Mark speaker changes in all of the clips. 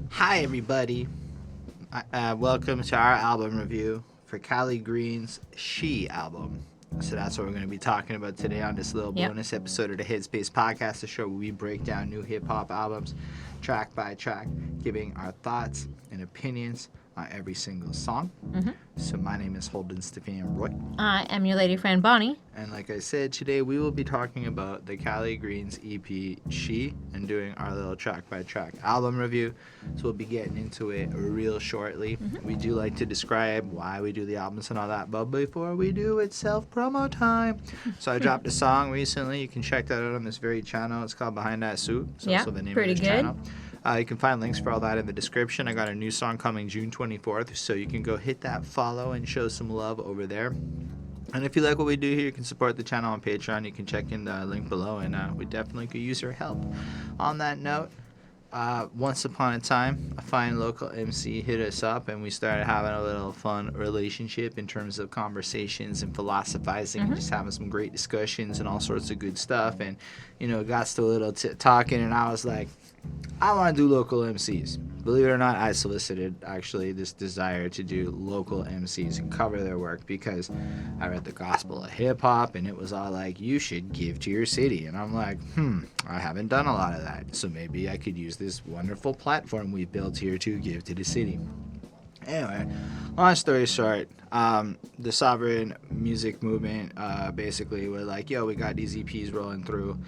Speaker 1: Hi everybody, welcome to our album review for Cali Greens' S.H.E album. So that's what we're going to be talking about today on this little bonus episode of the Headspace podcast, the show where we break down new hip-hop albums track by track, giving our thoughts and opinions on every single song. So my name is Holden, Stephan, Roy.
Speaker 2: I am your lady friend Bonnie.
Speaker 1: And like I said, today we will be talking about the Cali Greens EP S.H.E and doing our little track by track album review. So we'll be getting into it real shortly. We do like to describe why we do the albums and all that, but before we do, it's self-promo time. So I dropped a song recently. You can check that out on this very channel. It's called Behind That Suit. It's also the name of this channel. You can find links for all that in the description. I got a new song coming June 24th, so you can go hit that follow and show some love over there. And if you like what we do here, you can support the channel on Patreon. You can check in the link below, and we definitely could use your help. On that note, once upon a time, a fine local MC hit us up, and we started having a little fun relationship in terms of conversations and philosophizing and just having some great discussions and all sorts of good stuff. And, you know, it got to a little talking, and I was like, I want to do local MCs. Believe it or not, I solicited actually this desire to do local MCs and cover their work because I read the Gospel of Hip Hop and it was all like, you should give to your city. And I'm like, I haven't done a lot of that. So maybe I could use this wonderful platform we've built here to give to the city. Anyway, long story short, the sovereign music movement basically were like, yo, we got these EPs rolling through.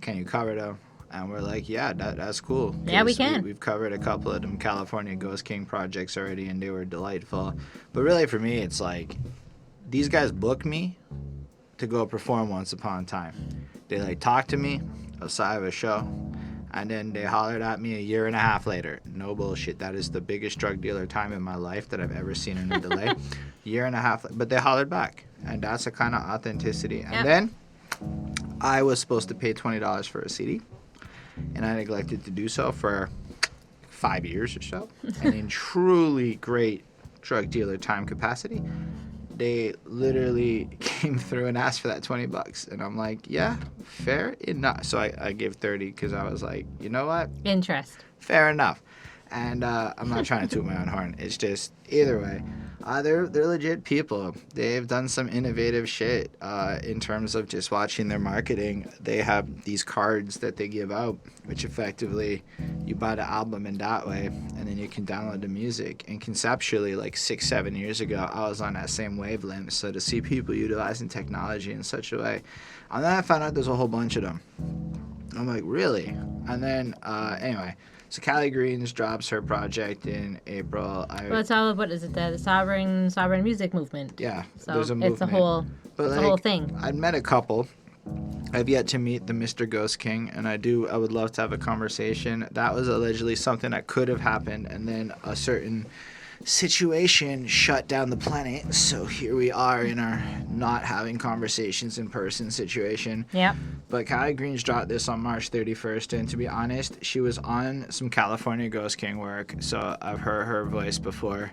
Speaker 1: Can you cover them? And we're like, yeah, that's cool.
Speaker 2: Yeah, we can.
Speaker 1: We've covered a couple of them California Ghost King projects already, and they were delightful. But really, for me, it's like, these guys booked me to go perform once upon a time. They, like, talked to me outside of a show, and then they hollered at me a year and a half later. No bullshit. That is the biggest drug dealer time in my life that I've ever seen in a delay. Year and a half. But they hollered back, and that's a kind of authenticity. And then I was supposed to pay $20 for a CD. And I neglected to do so for 5 years or so. And in truly great drug dealer time capacity, they literally came through and asked for that $20. And I'm like, yeah, fair enough. So I gave 30 because I was like, you know what?
Speaker 2: Interest.
Speaker 1: Fair enough. And I'm not trying to toot my own horn. It's just, either way, they're legit people. They've done some innovative shit in terms of just watching their marketing. They have these cards that they give out, which effectively you buy the album in that way, and then you can download the music. And conceptually, like 6-7 years ago, I was on that same wavelength. So to see people utilizing technology in such a way, and then I found out there's a whole bunch of them. I'm like, really? And then, anyway. So Cali Greens drops her project in April.
Speaker 2: Well, it's all, what is it, the sovereign music movement.
Speaker 1: Yeah,
Speaker 2: so
Speaker 1: there's a movement.
Speaker 2: It's a whole thing.
Speaker 1: I'd met a couple. I've yet to meet the Mr. Ghost King, and I would love to have a conversation. That was allegedly something that could have happened, and then a certain situation shut down the planet. So here we are in our not having conversations in person situation.
Speaker 2: Yeah.
Speaker 1: But Cali Greens dropped this on March 31st, and to be honest, she was on some California Ghost King work, so I've heard her voice before,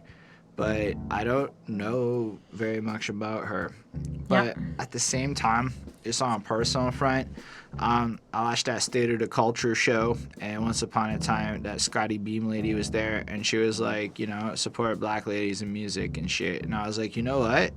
Speaker 1: but I don't know very much about her. But at the same time, just on a personal front, I watched that State of the Culture show, and once upon a time, that Scotty Beam lady was there, and she was like, you know, support black ladies in music and shit, and I was like, you know what?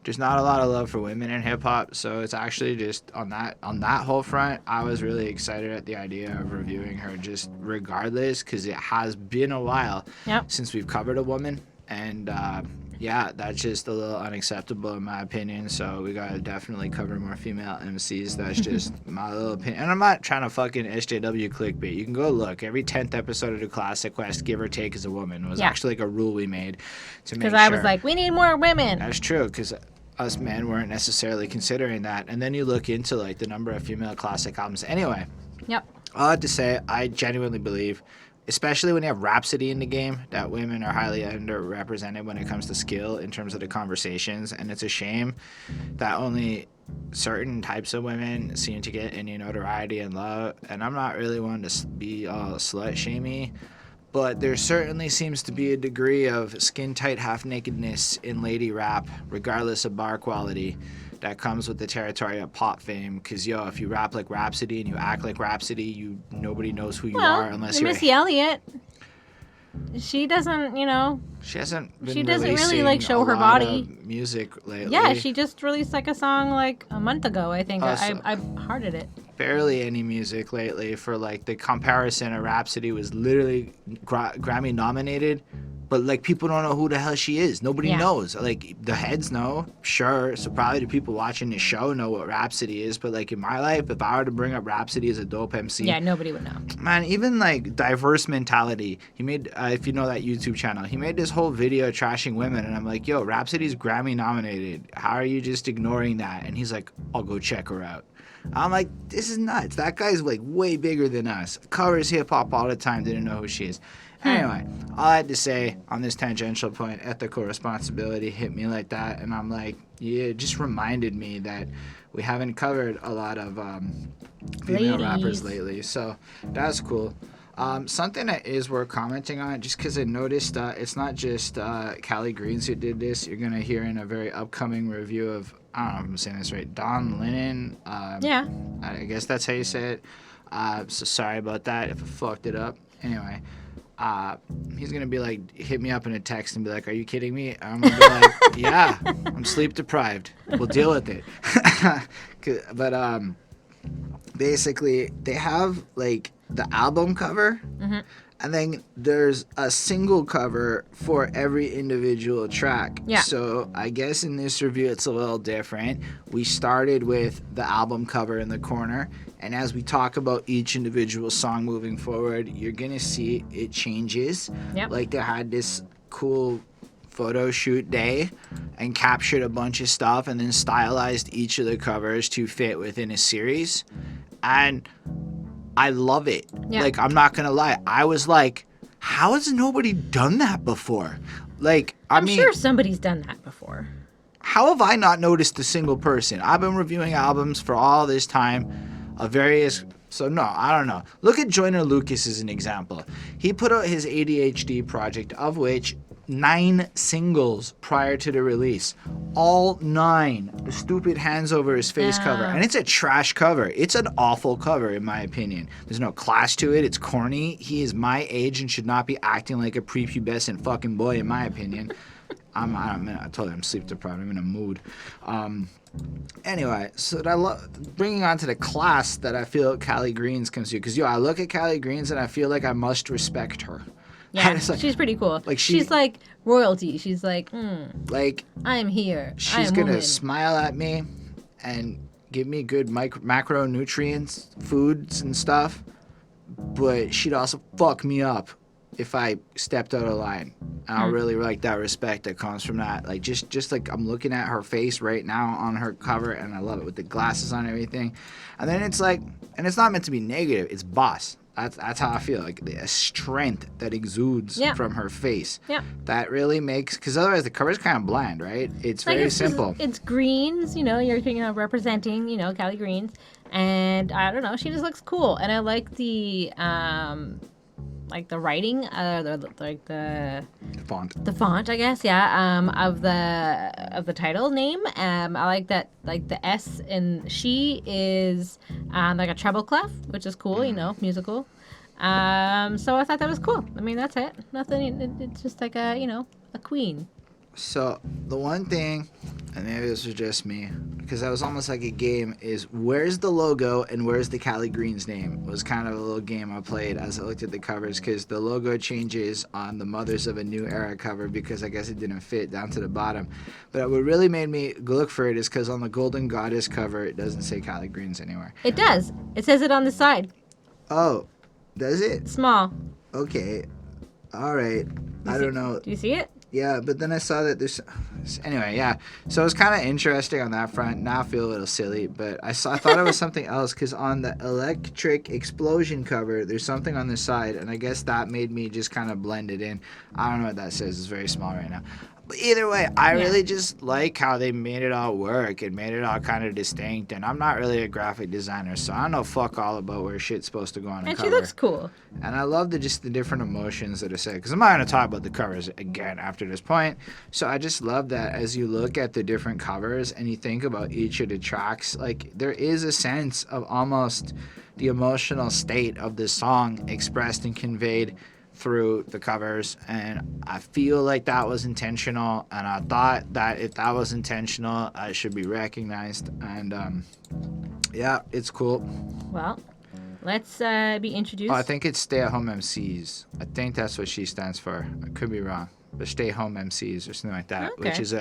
Speaker 1: There's not a lot of love for women in hip-hop, so it's actually just on that whole front, I was really excited at the idea of reviewing her just regardless, because it has been a while since we've covered a woman, and that's just a little unacceptable in my opinion, so we gotta definitely cover more female MCs. That's just my little opinion, and I'm not trying to fucking SJW clickbait. You can go look. Every 10th episode of the Classic Quest, give or take, is a woman. It was actually like a rule we made to make sure.
Speaker 2: Because I was like, we need more women.
Speaker 1: That's true, because us men weren't necessarily considering that. And then you look into like the number of female classic albums. Anyway, all I have to say, I genuinely believe, especially when you have Rhapsody in the game, that women are highly underrepresented when it comes to skill in terms of the conversations. And it's a shame that only certain types of women seem to get any notoriety and love. And I'm not really one to be all slut-shamey, but there certainly seems to be a degree of skin-tight half-nakedness in lady rap, regardless of bar quality, that comes with the territory of pop fame. Because, yo, if you rap like Rhapsody and you act like Rhapsody, nobody knows who you are unless you're...
Speaker 2: Missy Elliott. She doesn't,
Speaker 1: She hasn't been
Speaker 2: she doesn't really
Speaker 1: releasing
Speaker 2: like show
Speaker 1: a
Speaker 2: her
Speaker 1: lot
Speaker 2: body.
Speaker 1: of music lately.
Speaker 2: Yeah, she just released like a song like a month ago, I think.
Speaker 1: So
Speaker 2: I hearted it.
Speaker 1: barely any music lately. For like the comparison of Rhapsody was literally Grammy nominated, but like people don't know who the hell she is. Nobody knows. Like the heads know, sure. So probably the people watching the show know what Rhapsody is. But like in my life, if I were to bring up Rhapsody as a dope MC,
Speaker 2: Yeah, nobody would know.
Speaker 1: man, even like diverse mentality. He made, if you know that YouTube channel, he made this whole video trashing women, and I'm like, yo, Rhapsody's Grammy nominated. How are you just ignoring that? And he's like, I'll go check her out. I'm like, this is nuts. That guy's like way bigger than us. Covers hip hop all the time. Didn't know who she is. Anyway, all I had to say on this tangential point, ethical responsibility hit me like that, and I'm like, yeah, it just reminded me that we haven't covered a lot of female rappers lately, so that's cool. Something that is worth commenting on, just because I noticed it's not just Cali Greens who did this. You're going to hear in a very upcoming review of, I don't know if I'm saying this right, Don Lennon.
Speaker 2: Yeah.
Speaker 1: I guess that's how you say it. So sorry about that if I fucked it up. Anyway, he's going to be like, hit me up in a text and be like, are you kidding me? I'm going to be like, yeah, I'm sleep deprived. We'll deal with it. But basically, they have like the album cover, and then there's a single cover for every individual track.
Speaker 2: Yeah.
Speaker 1: So I guess in this review it's a little different. We started with the album cover in the corner, and as we talk about each individual song moving forward, you're gonna see it changes.
Speaker 2: Yep.
Speaker 1: Like they had this cool photo shoot day and captured a bunch of stuff and then stylized each of the covers to fit within a series, and I love it.
Speaker 2: Yeah.
Speaker 1: Like, I'm not gonna lie, I was like, how has nobody done that before? Like, I'm
Speaker 2: sure somebody's done that before.
Speaker 1: How have I not noticed a single person? I've been reviewing albums for all this time of various... So, no, I don't know. Look at Joyner Lucas as an example. He put out his ADHD project, of which 9 singles prior to the release. All 9. The stupid hands over his face cover. And it's a trash cover. It's an awful cover, in my opinion. There's no class to it. It's corny. He is my age and should not be acting like a prepubescent fucking boy, in my opinion. I told you I'm sleep deprived. I'm in a mood. Anyway, so bringing on to the class that I feel Cali Greens comes to. Because, I look at Cali Greens and I feel like I must respect her.
Speaker 2: Yeah,
Speaker 1: like,
Speaker 2: she's pretty cool.
Speaker 1: Like
Speaker 2: she's like royalty. She's like,
Speaker 1: like
Speaker 2: I'm here.
Speaker 1: She's gonna smile at me and give me good macronutrients, foods and stuff. But she'd also fuck me up if I stepped out of line. And I really like that respect that comes from that. Like just like I'm looking at her face right now on her cover, and I love it with the glasses on and everything. And then it's like, and it's not meant to be negative. It's boss. That's how I feel, like the strength that exudes from her face. Yeah. That really makes, because otherwise the cover's kind of bland, right? It's very simple.
Speaker 2: It's greens, you're representing, Cali Greens, and I don't know, she just looks cool, and I like the writing, the font. The font, I guess, of the title name. I like that, like the S in she is like a treble clef, which is cool, musical. So I thought that was cool. I mean, that's it. Nothing. It's just like a queen.
Speaker 1: So the one thing, and maybe this was just me, because that was almost like a game, is where's the logo and where's the Cali Greens name? It was kind of a little game I played as I looked at the covers, because the logo changes on the Mothers of a New Era cover because I guess it didn't fit down to the bottom. But what really made me look for it is because on the Golden Goddess cover, it doesn't say Cali Greens anywhere.
Speaker 2: It does. It says it on the side.
Speaker 1: Oh, does it?
Speaker 2: Small.
Speaker 1: Okay. All right. I don't know.
Speaker 2: Do you see it?
Speaker 1: Yeah, but then I saw that there's... Anyway, yeah. So it was kind of interesting on that front. Now I feel a little silly, but I thought it was something else, because on the Electrik Explosion cover, there's something on the side, and I guess that made me just kind of blend it in. I don't know what that says. It's very small right now. But either way, I really just like how they made it all work and made it all kind of distinct. And I'm not really a graphic designer, so I don't know fuck all about where shit's supposed to go on a cover.
Speaker 2: And she looks cool.
Speaker 1: And I love the different emotions that are said. Because I'm not going to talk about the covers again after this point. So I just love that as you look at the different covers and you think about each of the tracks, like there is a sense of almost the emotional state of the song expressed and conveyed through the covers, and I feel like that was intentional, and I thought that if that was intentional, it should be recognized. And yeah, it's cool.
Speaker 2: Well, let's be introduced.
Speaker 1: Oh, I think it's Home Emcees. I think that's what she stands for. I could be wrong, but Home Emcees or something like that.
Speaker 2: Okay.
Speaker 1: Which is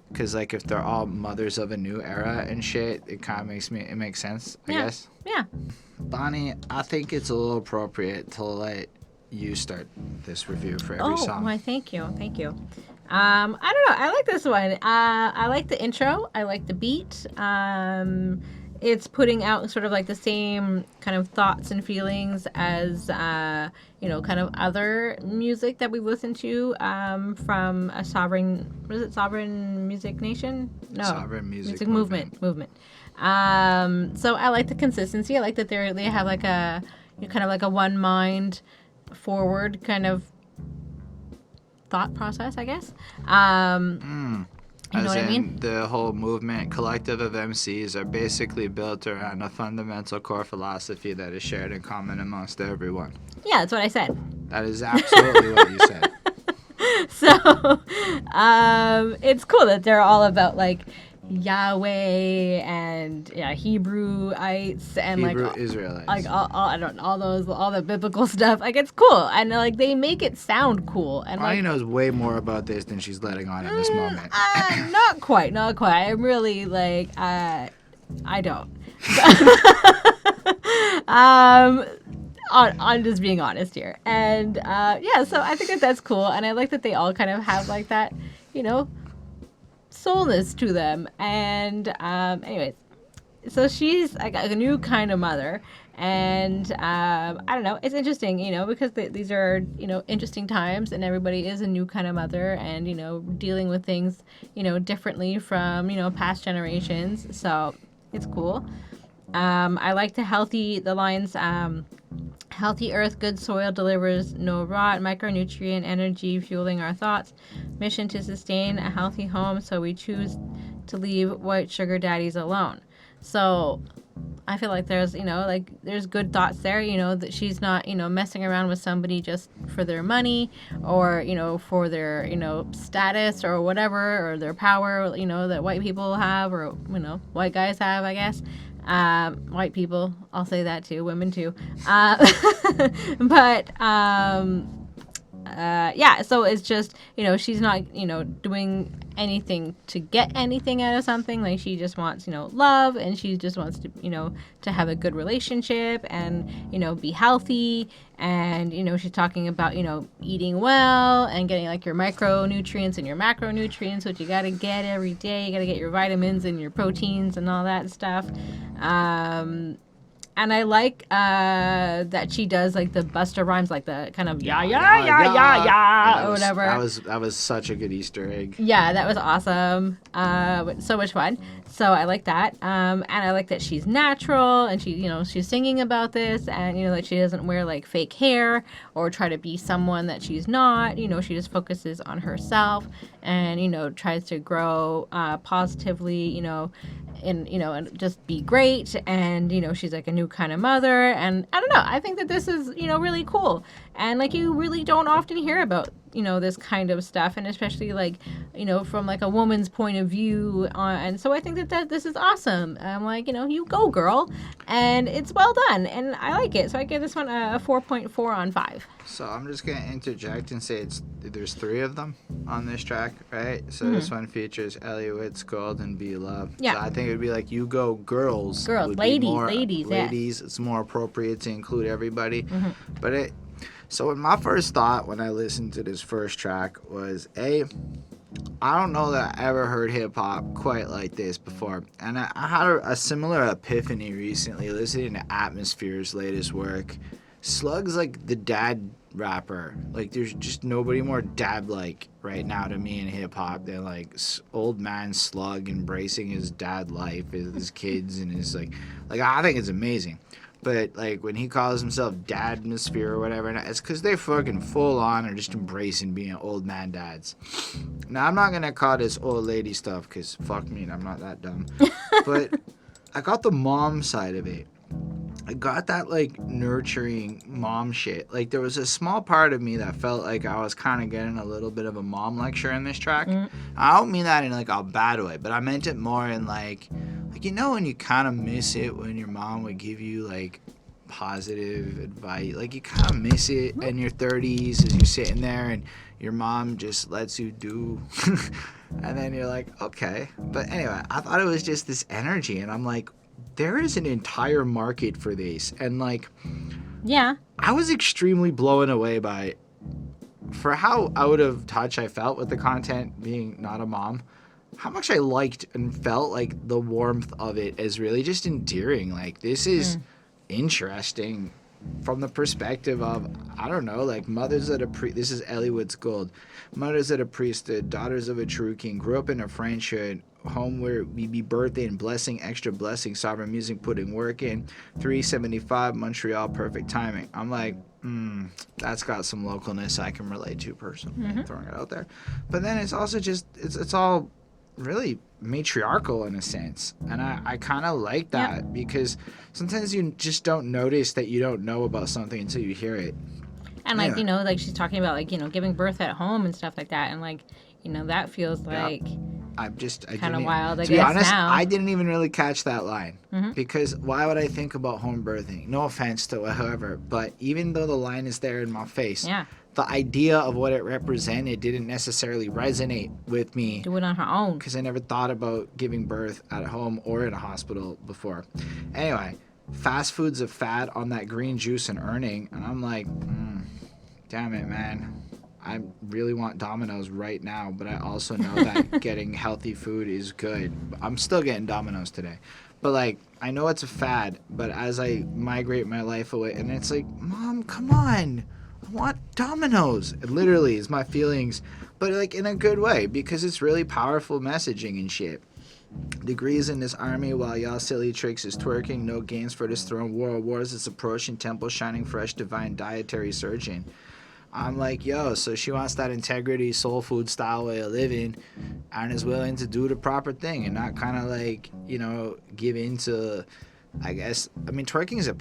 Speaker 1: because like if they're all mothers of a new era and shit, it kind of makes sense, I guess.
Speaker 2: Yeah.
Speaker 1: Bonnie, I think it's a little appropriate to let you start this review for every song.
Speaker 2: Oh, why, thank you. I don't know. I like this one. I like the intro. I like the beat. It's putting out sort of like the same kind of thoughts and feelings as, kind of other music that we've listened to from a Sovereign Music Nation? No.
Speaker 1: Sovereign Music
Speaker 2: Movement. So I like the consistency. I like that they have like a, kind of like a one mind forward kind of thought process, I guess. You know what I mean?
Speaker 1: The whole movement, collective of MCs are basically built around a fundamental core philosophy that is shared in common amongst everyone.
Speaker 2: Yeah, that's what I said.
Speaker 1: That is absolutely what you said.
Speaker 2: So, it's cool that they're all about like Yahweh and Hebrewites and
Speaker 1: Hebrew
Speaker 2: like
Speaker 1: Israelites,
Speaker 2: like all the biblical stuff. Like it's cool, and like they make it sound cool. And
Speaker 1: Bonnie
Speaker 2: like,
Speaker 1: knows way more about this than she's letting on in this moment.
Speaker 2: Not quite. I'm really like I don't. I'm just being honest here, and so I think that's cool, and I like that they all kind of have like that, soulness to them. And anyways, so she's like a new kind of mother, and I don't know, it's interesting, because these are interesting times, and everybody is a new kind of mother, and dealing with things differently from past generations. So it's cool. I like the lines. Healthy earth, good soil delivers no rot, micronutrient energy fueling our thoughts. Mission to sustain a healthy home, so we choose to leave white sugar daddies alone. So I feel like there's, there's good thoughts there, that she's not, messing around with somebody just for their money or, for their, status or whatever, or their power, that white people have, or, white guys have, I guess. White people, I'll say that too, women too. But so it's just, she's not, doing anything to get anything out of something. Like she just wants, love, and she just wants to, to have a good relationship and, be healthy. And, she's talking about, eating well and getting like your micronutrients and your macronutrients, which you got to get every day. You got to get your vitamins and your proteins and all that stuff. And I like that she does like the Busta Rhymes, like the kind of or whatever.
Speaker 1: That was such a good Easter egg.
Speaker 2: Yeah, that was awesome. So much fun. So I like that. And I like that she's natural, and she's singing about this, and that she doesn't wear like fake hair or try to be someone that she's not. She just focuses on herself and tries to grow positively. And just be great, and she's like a new kind of mother, and I don't know, I think that this is really cool, and like you really don't often hear about this kind of stuff, and especially like from like a woman's point of view, and so I think that this is awesome. I'm like, you go girl, and it's well done, and I like it, so I give this one a 4.4 on 5.
Speaker 1: So I'm just gonna interject and say there's 3 of them on this track, right? So this one features ElyWitz, Gold, and Be Love.
Speaker 2: Yeah.
Speaker 1: So I think it would be like You Go Girls.
Speaker 2: Ladies.
Speaker 1: Yes. It's more appropriate to include everybody. But so my first thought when I listened to this first track was, I don't know that I ever heard hip hop quite like this before, and I had a similar epiphany recently listening to Atmosphere's latest work. Slug's like the dad rapper. Like, there's just nobody more dad-like right now to me in hip-hop than, like, old man Slug embracing his dad life, his kids, and his, like, I think it's amazing. But, like, when he calls himself Dadmosphere or whatever, it's because they're fucking full-on or just embracing being old man dads. Now, I'm not going to call this old lady stuff because, fuck me, I'm not that dumb. But I got the mom side of it. I got that, like, nurturing mom shit. Like, there was a small part of me that felt like I was kind of getting a little bit of a mom lecture in this track. I don't mean that in, like, a bad way, but I meant it more in, like, you know when you kind of miss it when your mom would give you, like, positive advice? Like, you kind of miss it in your 30s as you're sitting there and your mom just lets you do. And then you're like, okay. But anyway, I thought it was just this energy, and I'm like, there is an entire market for this. And, like,
Speaker 2: yeah,
Speaker 1: I was extremely blown away by, for how out of touch I felt with the content being not a mom, how much I liked and felt like the warmth of it is really just endearing. Like, this is interesting from the perspective of, I don't know, like, mothers of a this is ElyWitz Gold. Mothers of a priesthood, daughters of a true king, grew up in a friendship, home where we be birthing, blessing, extra blessing, sovereign music, putting work in, 375, Montreal, perfect timing. I'm like, that's got some localness I can relate to personally, throwing it out there. But then it's also just, it's all really matriarchal in a sense, and I kind of like that because sometimes you just don't notice that you don't know about something until you hear it.
Speaker 2: And like, you know, like she's talking about, like, you know, giving birth at home and stuff like that, and, like, you know, that feels like
Speaker 1: I
Speaker 2: kind of wild. I
Speaker 1: to be
Speaker 2: guess
Speaker 1: honest,
Speaker 2: now
Speaker 1: I didn't even really catch that line because why would I think about home birthing? No offense to whoever, but even though the line is there in my face, the idea of what it represented didn't necessarily resonate with me.
Speaker 2: Do it on her own.
Speaker 1: Because I never thought about giving birth at home or in a hospital before. Anyway, fast food's a fad on that green juice and earning. And I'm like, damn it, man. I really want Domino's right now, but I also know that getting healthy food is good. I'm still getting Domino's today. But, like, I know it's a fad, but as I migrate my life away, and it's like, Mom, come on. I want Domino's. It literally is my feelings, but, like, in a good way, because it's really powerful messaging and shit. Degrees in this army while y'all silly tricks is twerking. No gains for this throne. War of wars is approaching. Temple shining fresh. Divine dietary surging. I'm like, yo, so she wants that integrity, soul food style way of living and is willing to do the proper thing and not kind of, like, you know, give in to, I guess, I mean, twerking is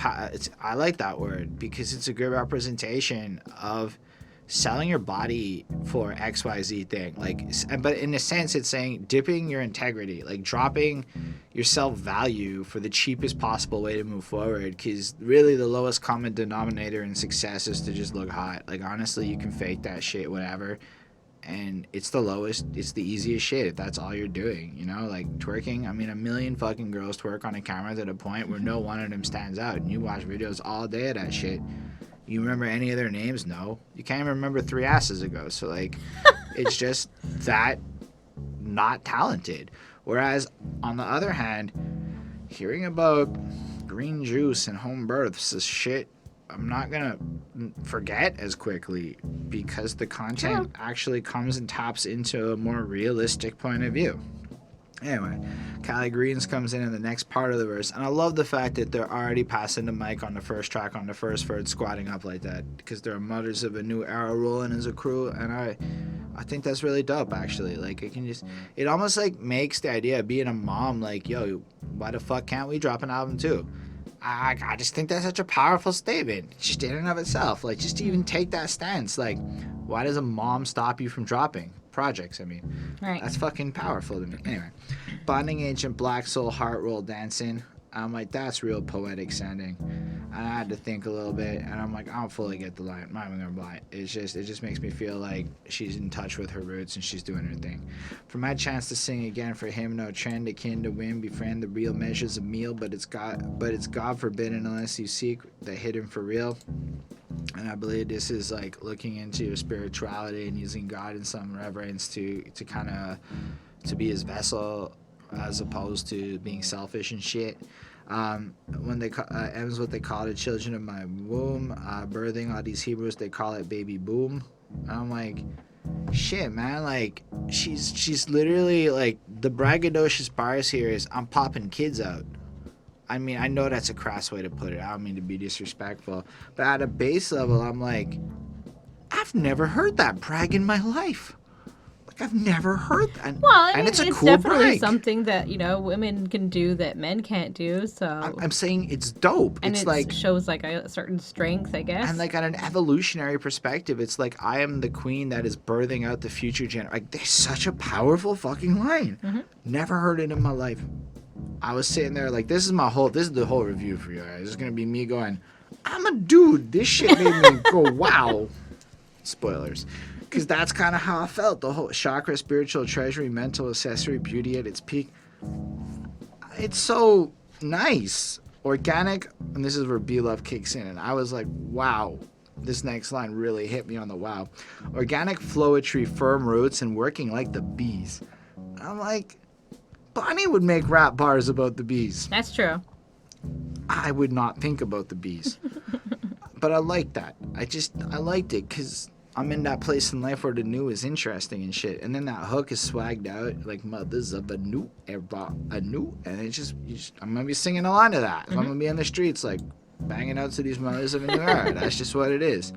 Speaker 1: I like that word because it's a good representation of selling your body for XYZ thing. Like, but in a sense, it's saying dipping your integrity, like dropping your self-value for the cheapest possible way to move forward, because really the lowest common denominator in success is to just look hot. Like, honestly, you can fake that shit, whatever, and it's the lowest, it's the easiest shit if that's all you're doing, you know? Like, twerking, I mean, a million fucking girls twerk on a camera to the point where no one of them stands out, and you watch videos all day of that shit. You remember any of their names? No. You can't even remember 3 asses ago. So, like, it's just that not talented. Whereas, on the other hand, hearing about green juice and home births is shit I'm not going to forget as quickly because the content actually comes and taps into a more realistic point of view. Anyway, Cali Greens comes in the next part of the verse, and I love the fact that they're already passing the mic on the first track on the first verse, squatting up like that, because they're mothers of a new era rolling as a crew, and I think that's really dope, actually. Like, it almost, like, makes the idea of being a mom, like, yo, why the fuck can't we drop an album too? I just think that's such a powerful statement, just in and of itself. Like, just to even take that stance, like, why does a mom stop you from dropping projects? I mean, that's fucking powerful to me. Anyway, Bonding Agent, Black Soul, Heart Roll, Dancing. I'm like, that's real poetic sounding. And I had to think a little bit, and I'm like, I don't fully get the line. I'm not even gonna lie. It just makes me feel like she's in touch with her roots and she's doing her thing. For my chance to sing again, for him, no trend akin to win, befriend the real measures of meal, but it's God forbidden unless you seek the hidden for real. And I believe this is like looking into your spirituality and using God in some reverence to kind of to be his vessel, as opposed to being selfish and shit. When they M's what they call the children of my womb. Birthing all these Hebrews, they call it baby boom. I'm like, shit, man. Like, she's literally like, the braggadocious bars here is I'm popping kids out. I mean, I know that's a crass way to put it. I don't mean to be disrespectful, but at a base level, I'm like, I've never heard that brag in my life. Like, I've never heard that.
Speaker 2: Well, I mean,
Speaker 1: and it's a cool
Speaker 2: definitely
Speaker 1: brag.
Speaker 2: something that, you know, women can do that men can't do. So
Speaker 1: I'm saying it's dope.
Speaker 2: and
Speaker 1: it's
Speaker 2: it
Speaker 1: like
Speaker 2: shows like a certain strength, I guess.
Speaker 1: and like on an evolutionary perspective, it's like I am the queen that is birthing out the future Like, there's such a powerful fucking line.
Speaker 2: Mm-hmm.
Speaker 1: Never heard it in my life. I was sitting there like, this is the whole review for you guys. This is gonna be me going, I'm a dude. This shit made me go, wow. Spoilers. Because that's kind of how I felt. The whole chakra, spiritual treasury, mental accessory, beauty at its peak. It's so nice. Organic, and this is where B-Love kicks in. And I was like, wow. This next line really hit me on the wow. Organic flowetry, firm roots, and working like the bees. I'm like, Bonnie would make rap bars about the bees.
Speaker 2: That's true.
Speaker 1: I would not think about the bees. But I like that. I liked it because I'm in that place in life where the new is interesting and shit. And then that hook is swagged out like mothers of a new era, a new. And I'm going to be singing a line of that. Mm-hmm. I'm going to be in the streets like banging out to these mothers of a new era. That's just what it is.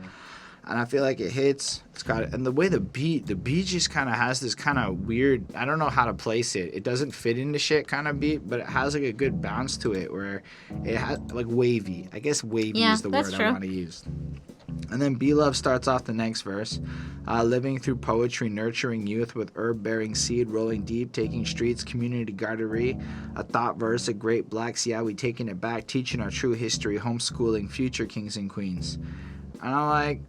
Speaker 1: And I feel like it hits. It's got it. And the way the beat just kind of has this kind of weird, I don't know how to place it. It doesn't fit into shit kind of beat, but it has like a good bounce to it where it has like wavy. I guess wavy is the word I want to use. And then B-Love starts off the next verse. Living through poetry, nurturing youth with herb-bearing seed, rolling deep, taking streets, community gardery. A thought verse, a great blacks, yeah, we taking it back, teaching our true history, homeschooling future kings and queens. And I'm like,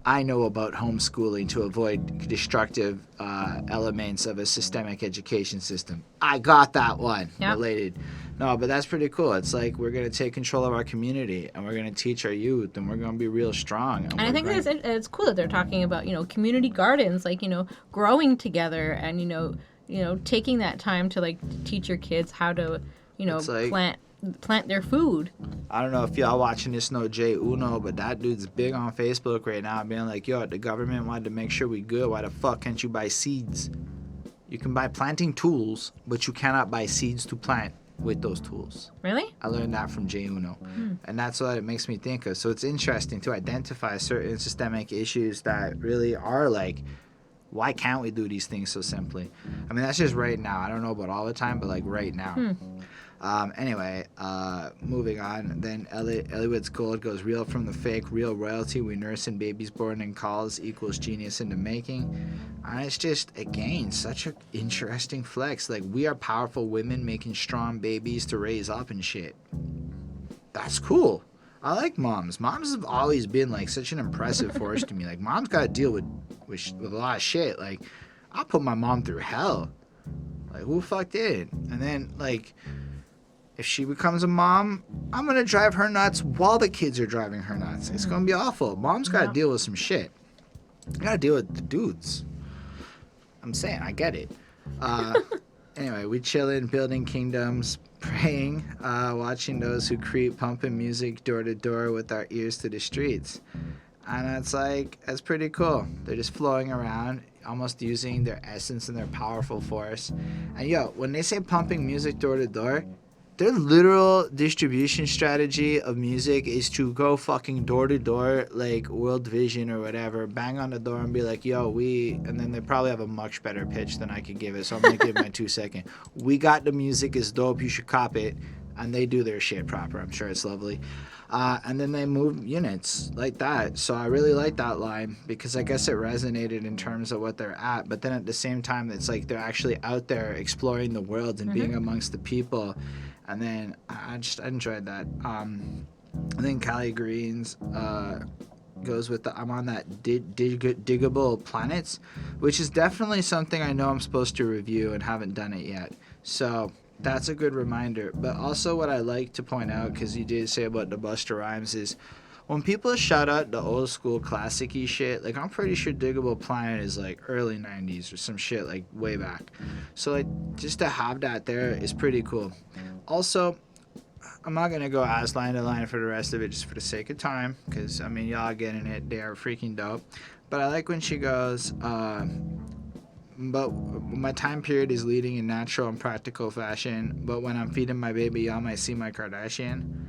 Speaker 1: I know about homeschooling to avoid destructive elements of a systemic education system. I got that one related. No, but that's pretty cool. It's like we're going to take control of our community and we're going to teach our youth and we're going to be real strong.
Speaker 2: And I think it's cool that they're talking about, you know, community gardens, like, you know, growing together and, you know, taking that time to like teach your kids how to, you know, plant their food.
Speaker 1: I don't know if y'all watching this know Jay Uno, but that dude's big on Facebook right now being like, yo, the government wanted to make sure we good. Why the fuck can't you buy seeds? You can buy planting tools, but you cannot buy seeds to plant with those tools.
Speaker 2: Really?
Speaker 1: I learned that from Jay Uno. And that's what it makes me think of. So it's interesting to identify certain systemic issues that really are like, why can't we do these things so simply? I mean, that's just right now. I don't know about all the time, but like right now. Anyway, moving on. Then ElyWitz Gold goes real from the fake, real royalty. We nursing babies born in calls equals genius in the making. And it's just, again, such an interesting flex. Like, we are powerful women making strong babies to raise up and shit. That's cool. I like moms. Moms have always been like such an impressive force to me. Like, mom's got to deal with a lot of shit. Like, I'll put my mom through hell. Like, who fucked it? And then, like, if she becomes a mom, I'm going to drive her nuts while the kids are driving her nuts. It's going to be awful. Mom's got to deal with some shit. You got to deal with the dudes. I'm saying, I get it. Anyway, we chilling, building kingdoms, praying, watching those who creep, pumping music door to door with our ears to the streets. And it's like, that's pretty cool. They're just flowing around, almost using their essence and their powerful force. And yo, when they say pumping music door to door, their literal distribution strategy of music is to go fucking door to door, like World Vision or whatever, bang on the door and be like, yo, and then they probably have a much better pitch than I could give it, so I'm gonna give my 2 second. We got the music, is dope, you should cop it. And they do their shit proper. I'm sure it's lovely. And then they move units like that. So I really like that line because I guess it resonated in terms of what they're at. But then at the same time, it's like they're actually out there exploring the world and being amongst the people. And then I enjoyed that. And then Cali Greens goes with I'm on that diggable planets, which is definitely something I know I'm supposed to review and haven't done it yet. So that's a good reminder. But also what I like to point out, because you did say about the Busta Rhymes, is when people shout out the old school classic-y shit, like I'm pretty sure Diggable Planet is like early 90s or some shit like way back. So like just to have that there is pretty cool. Also, I'm not going to go ass line to line for the rest of it just for the sake of time. Because, I mean, y'all getting it. They are freaking dope. But I like when she goes, but my time period is leading in natural and practical fashion. But when I'm feeding my baby, y'all might see my Kardashian.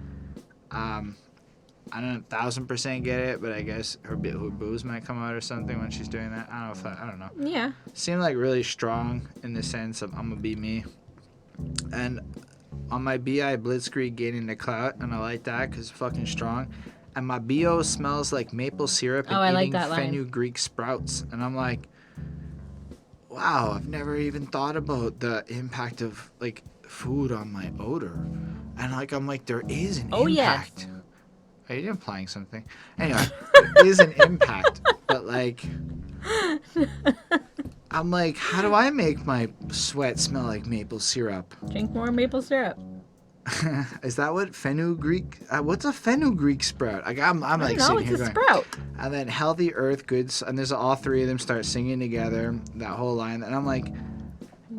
Speaker 1: I don't 1000% get it, but I guess her boobs might come out or something when she's doing that. I don't know.
Speaker 2: Yeah.
Speaker 1: Seemed like really strong in the sense of I'm gonna be me. And on my BI Blitzkrieg gaining the clout, and I like that because it's fucking strong. And my BO smells like maple syrup and
Speaker 2: I
Speaker 1: eating
Speaker 2: like that line.
Speaker 1: fenugreek sprouts. And I'm like, wow, I've never even thought about the impact of like food on my odor. And like I'm like, there is an impact.
Speaker 2: Yes.
Speaker 1: Are you implying something? Anyway, there is an impact, but like, I'm like, how do I make my sweat smell like maple syrup?
Speaker 2: Drink more maple syrup.
Speaker 1: Is that what fenugreek? What's a fenugreek sprout? Like I'm like
Speaker 2: No,
Speaker 1: sitting
Speaker 2: it's
Speaker 1: here
Speaker 2: a
Speaker 1: going,
Speaker 2: sprout.
Speaker 1: and then healthy earth goods, and there's all three of them start singing together that whole line, and I'm like,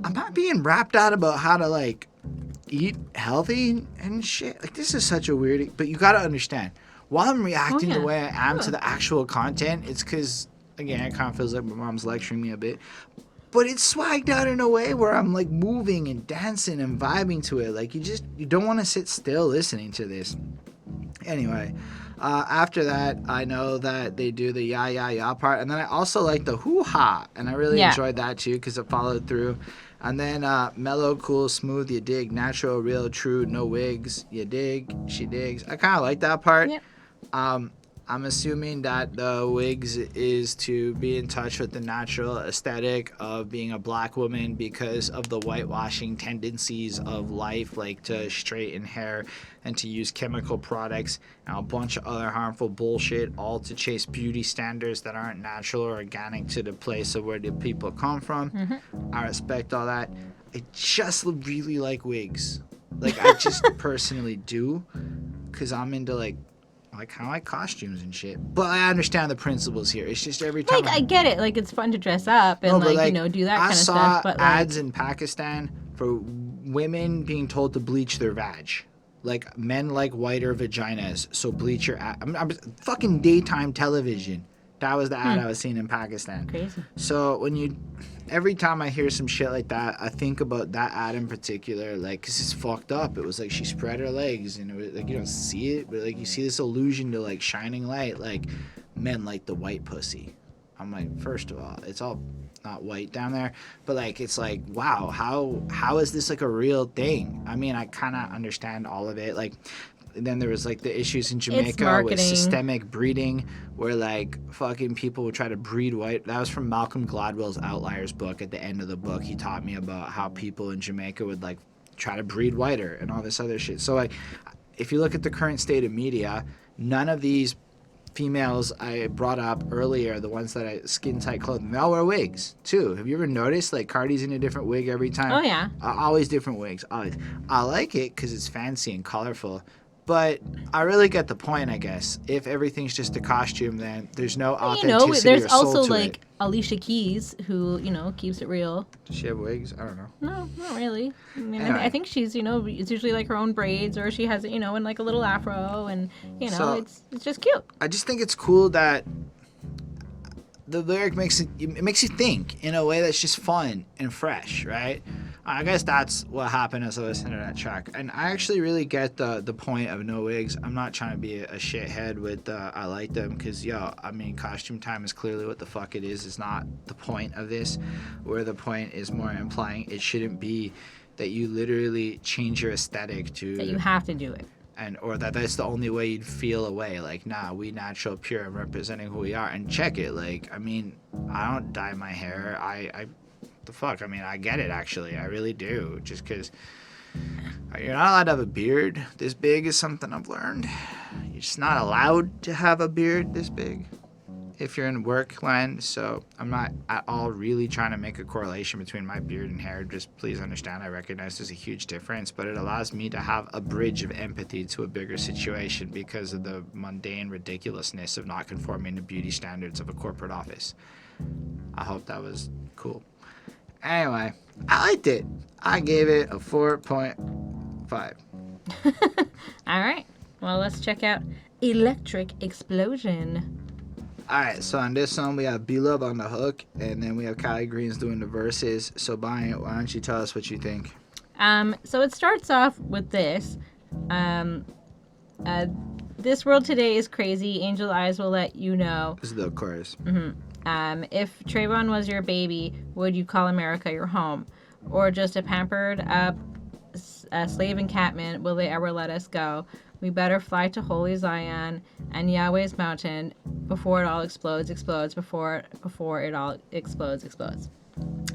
Speaker 1: I'm not being rapped out about how to like eat healthy and shit. Like this is such a weird. But you gotta understand, while I'm reacting the way I am to the actual content, it's because again, it kind of feels like my mom's lecturing me a bit. But it's swagged out in a way where I'm like moving and dancing and vibing to it. Like you don't want to sit still listening to this. Anyway, after that, I know that they do the ya part, and then I also like the hoo-ha, and I really enjoyed that too because it followed through. And then mellow, cool, smooth, you dig. Natural, real, true, no wigs, you dig. She digs. I kind of like that part.
Speaker 2: Yep.
Speaker 1: I'm assuming that the wigs is to be in touch with the natural aesthetic of being a black woman because of the whitewashing tendencies of life, like to straighten hair and to use chemical products and a bunch of other harmful bullshit, all to chase beauty standards that aren't natural or organic to the place of where the people come from. Mm-hmm. I respect all that. I just really like wigs. Like, I just personally do, because I'm into, like, I kind of like costumes and shit. But I understand the principles here. It's just every time.
Speaker 2: Like, I get it. Like, it's fun to dress up and, do that kind of stuff. But
Speaker 1: I saw ads in Pakistan for women being told to bleach their vag. Like, men like whiter vaginas, so bleach your ass. I'm fucking daytime television. That was the ad I was seeing in Pakistan.
Speaker 2: Crazy.
Speaker 1: So every time I hear some shit like that, I think about that ad in particular, like, because it's fucked up. It was like she spread her legs, and it was like you don't see it, but like you see this illusion to like shining light, like men like the white pussy. I'm like, first of all, it's all not white down there, but like it's like, wow, how is this like a real thing? I mean, I kind of understand all of it, like. And then there was like the issues in Jamaica with systemic breeding, where like fucking people would try to breed white. That was from Malcolm Gladwell's Outliers book. At the end of the book, he taught me about how people in Jamaica would like try to breed whiter and all this other shit. So like, if you look at the current state of media, none of these females I brought up earlier, the ones that I skin tight clothing, they all wear wigs too. Have you ever noticed like Cardi's in a different wig every time?
Speaker 2: Oh yeah.
Speaker 1: Always different wigs. Always. I like it because it's fancy and colorful. But I really get the point, I guess. If everything's just a costume, then there's no authenticity
Speaker 2: there's
Speaker 1: or soul
Speaker 2: also
Speaker 1: to
Speaker 2: like
Speaker 1: it.
Speaker 2: Alicia Keys, who
Speaker 1: Keeps it real. Does she have wigs? I don't know.
Speaker 2: No, not really. I mean,
Speaker 1: anyway.
Speaker 2: I think she's, it's usually like her own braids, or she has it, in like a little afro, and so, it's just cute.
Speaker 1: I just think it's cool that the lyric makes you think in a way that's just fun and fresh, right? I guess that's what happened as I listened to that track. And I actually really get the point of no wigs. I'm not trying to be a shithead with I like them because, costume time is clearly what the fuck it is. It's not the point of this, where the point is more implying it shouldn't be that you literally change your aesthetic to...
Speaker 2: That you have to do it.
Speaker 1: Or that's the only way you'd feel a way. Like, nah, we natural, pure, and representing who we are. And check it. Like, I mean, I don't dye my hair. The fuck? I mean, I get it, actually. I really do. Just because you're not allowed to have a beard this big is something I've learned. You're just not allowed to have a beard this big if you're in work land. So I'm not at all really trying to make a correlation between my beard and hair. Just please understand, I recognize there's a huge difference, but it allows me to have a bridge of empathy to a bigger situation because of the mundane ridiculousness of not conforming to beauty standards of a corporate office. I hope that was cool. Anyway, I liked it. I gave it a 4.5.
Speaker 2: All right. Well, let's check out Electrik Explosion.
Speaker 1: Alright, so on this song we have B-Love on the hook, and then we have Cali Greens doing the verses. So Brian, why don't you tell us what you think?
Speaker 2: So it starts off with this. This world today is crazy. Angel eyes will let you know.
Speaker 1: This is the chorus.
Speaker 2: If Trayvon was your baby, would you call America your home? Or just a pampered up slave encampment, will they ever let us go? We better fly to holy Zion and Yahweh's mountain before it all explodes, before it all explodes.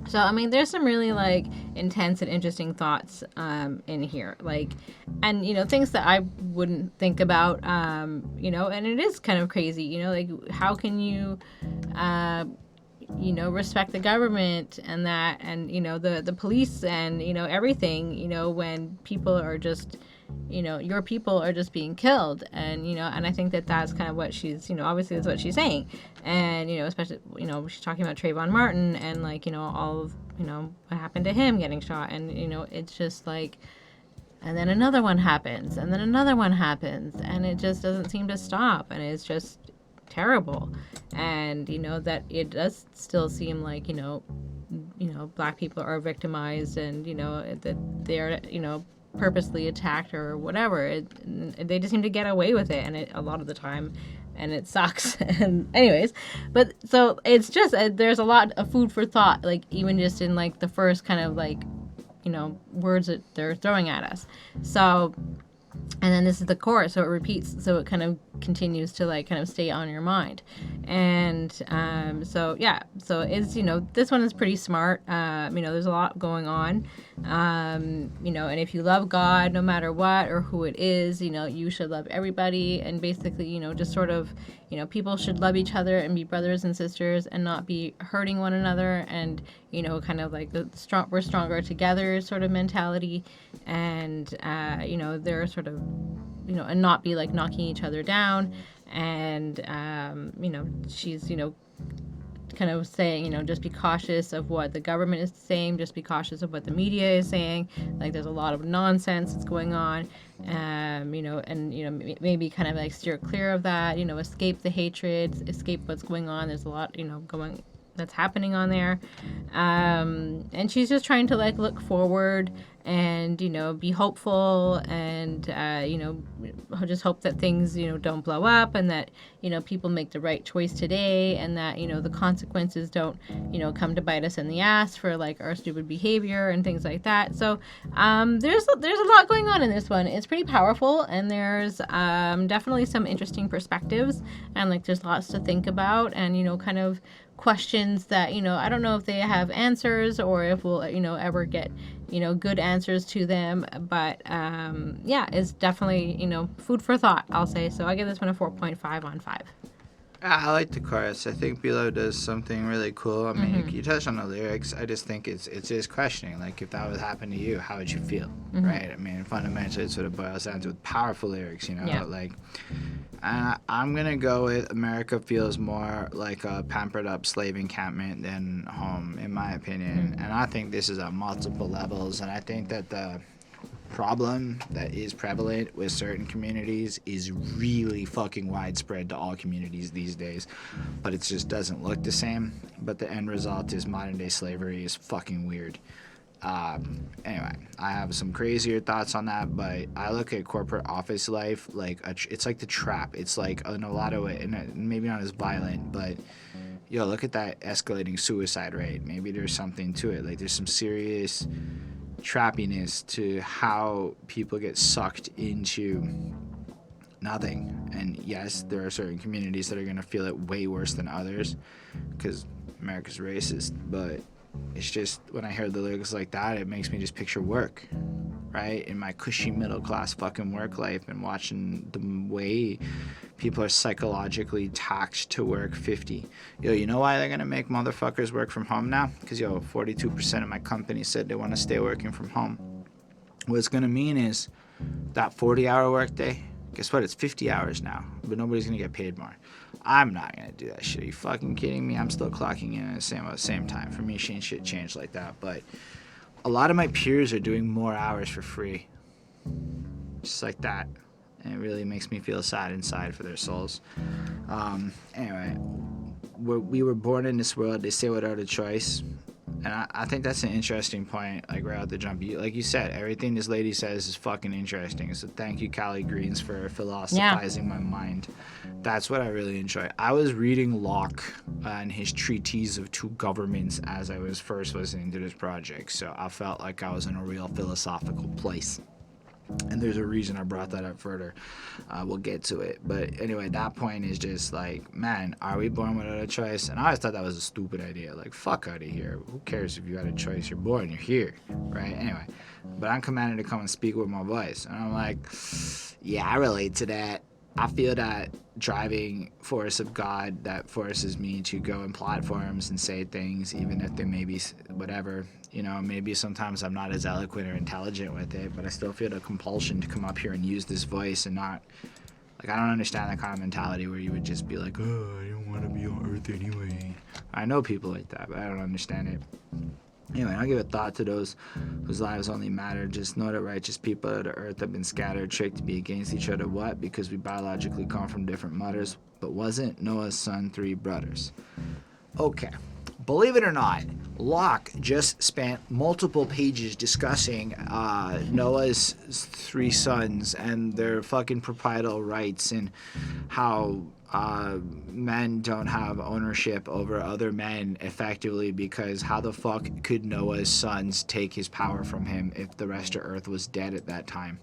Speaker 2: So, I mean, there's some really, like, intense and interesting thoughts in here. Like, and, you know, things that I wouldn't think about, you know, and it is kind of crazy, you know, like, how can you, you know, respect the government and that, and, you know, the police and, you know, everything, you know, when people are just, you know, your people are just being killed. And, you know, and I think that that's kind of what she's, you know, obviously that's what she's saying. And, you know, especially, you know, she's talking about Trayvon Martin and, like, you know, all of, you know, what happened to him getting shot. And, you know, it's just like, and then another one happens, and then another one happens, and it just doesn't seem to stop. And it's just terrible. And, you know, that it does still seem like, you know, black people are victimized, and, you know, that they're, you know, purposely attacked or whatever. They just seem to get away with it, and a lot of the time, and it sucks. And anyways, but so it's just there's a lot of food for thought, like even just in like the first kind of like, you know, words that they're throwing at us. So, and then this is the chorus, so it repeats, so it kind of continues to like kind of stay on your mind. And so yeah, so it's, you know, this one is pretty smart. You know, there's a lot going on. You know, and if you love God, no matter what or who it is, you know, you should love everybody. And basically, you know, just sort of, you know, people should love each other and be brothers and sisters and not be hurting one another. And, you know, kind of like we're stronger together sort of mentality. And, you know, they're sort of, you know, and not be like knocking each other down. And, you know, she's, you know, kind of saying, you know, just be cautious of what the government is saying, just be cautious of what the media is saying. Like, there's a lot of nonsense that's going on, you know, and, you know, maybe kind of like steer clear of that, you know, escape the hatred, escape what's going on. There's a lot, you know, that's happening on there. And she's just trying to like look forward and, you know, be hopeful and, you know, just hope that things, you know, don't blow up, and that, you know, people make the right choice today, and that, you know, the consequences don't, you know, come to bite us in the ass for like our stupid behavior and things like that. So there's a lot going on in this one. It's pretty powerful, and there's definitely some interesting perspectives, and like there's lots to think about, and, you know, kind of questions that, you know, I don't know if they have answers or if we'll, you know, ever get, you know, good answers to them. But yeah, it's definitely, you know, food for thought, I'll say. So I give this one a 4.5 on 5.
Speaker 1: I like the chorus. I think Bilo does something really cool. I mean, you touch on the lyrics. I just think it's just questioning. Like, if that would happen to you, how would you feel, right? I mean, fundamentally, it sort of boils down to powerful lyrics, you know?
Speaker 2: Yeah.
Speaker 1: Like, I'm going to go with America feels more like a pampered up slave encampment than home, in my opinion. And I think this is at multiple levels. And I think that the problem that is prevalent with certain communities is really fucking widespread to all communities these days, but it just doesn't look the same. But the end result is modern day slavery is fucking weird. Anyway, I have some crazier thoughts on that, but I look at corporate office life like it's like the trap. It's like in a lot of ways, and maybe not as violent, but yo, look at that escalating suicide rate. Maybe there's something to it. Like, there's some serious trappiness to how people get sucked into nothing. And yes, there are certain communities that are going to feel it way worse than others because America's racist, but it's just, when I hear the lyrics like that, it makes me just picture work, right? In my cushy middle class fucking work life, and watching the way people are psychologically taxed to work 50. Yo, you know why they're gonna make motherfuckers work from home now? Because, yo, 42% of my company said they want to stay working from home. What it's gonna mean is that 40-hour workday, guess what? It's 50 hours now, but nobody's gonna get paid more. I'm not gonna do that shit. Are you fucking kidding me? I'm still clocking in at the same time. For me, shit changed like that. But a lot of my peers are doing more hours for free. just like that. And it really makes me feel sad inside for their souls. Anyway, we were born in this world, they say, without a choice. And I think that's an interesting point, like right out the jump. Like you said, everything this lady says is fucking interesting. So thank you, Cali Greens, for philosophizing my mind. That's what I really enjoy. I was reading Locke and his treatise of two governments as I was first listening to this project. So I felt like I was in a real philosophical place. And there's a reason I brought that up further. We'll get to it. But anyway, that point is just like, man, are we born without a choice? And I always thought that was a stupid idea. Like, fuck out of here. Who cares if you got a choice? You're born, you're here, right? Anyway, but I'm commanded to come and speak with my voice. And I'm like, yeah, I relate to that. I feel that driving force of God that forces me to go in platforms and say things, even if they may be whatever. You know, maybe sometimes I'm not as eloquent or intelligent with it, but I still feel the compulsion to come up here and use this voice and not, like, I don't understand that kind of mentality where you would just be like, oh, I don't want to be on Earth anyway. I know people like that, but I don't understand it. Anyway, I'll give a thought to those whose lives only matter. Just know that righteous people of the earth have been scattered, tricked to be against each other. What? Because we biologically come from different mothers. But wasn't Noah's son 3 brothers? Okay. Believe it or not, Locke just spent multiple pages discussing Noah's 3 sons and their fucking proprietal rights and how men don't have ownership over other men effectively, because how the fuck could Noah's sons take his power from him if the rest of Earth was dead at that time?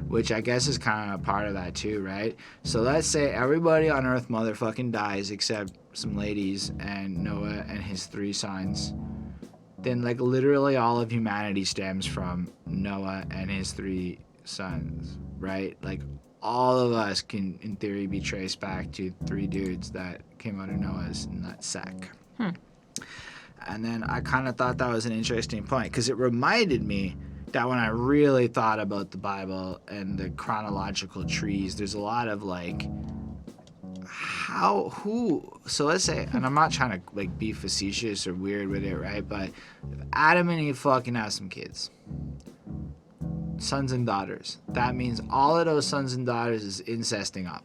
Speaker 1: Which I guess is kind of a part of that too, right? So let's say everybody on Earth motherfucking dies except some ladies and Noah and his 3 sons. Then like literally all of humanity stems from Noah and his 3 sons, right? Like all of us can in theory be traced back to 3 dudes that came out of Noah's nutsack. And then I kind of thought that was an interesting point because it reminded me that when I really thought about the Bible and the chronological trees, there's a lot of like, so let's say, and I'm not trying to like be facetious or weird with it, right? But Adam and Eve fucking have some kids, sons and daughters. That means all of those sons and daughters is incesting up.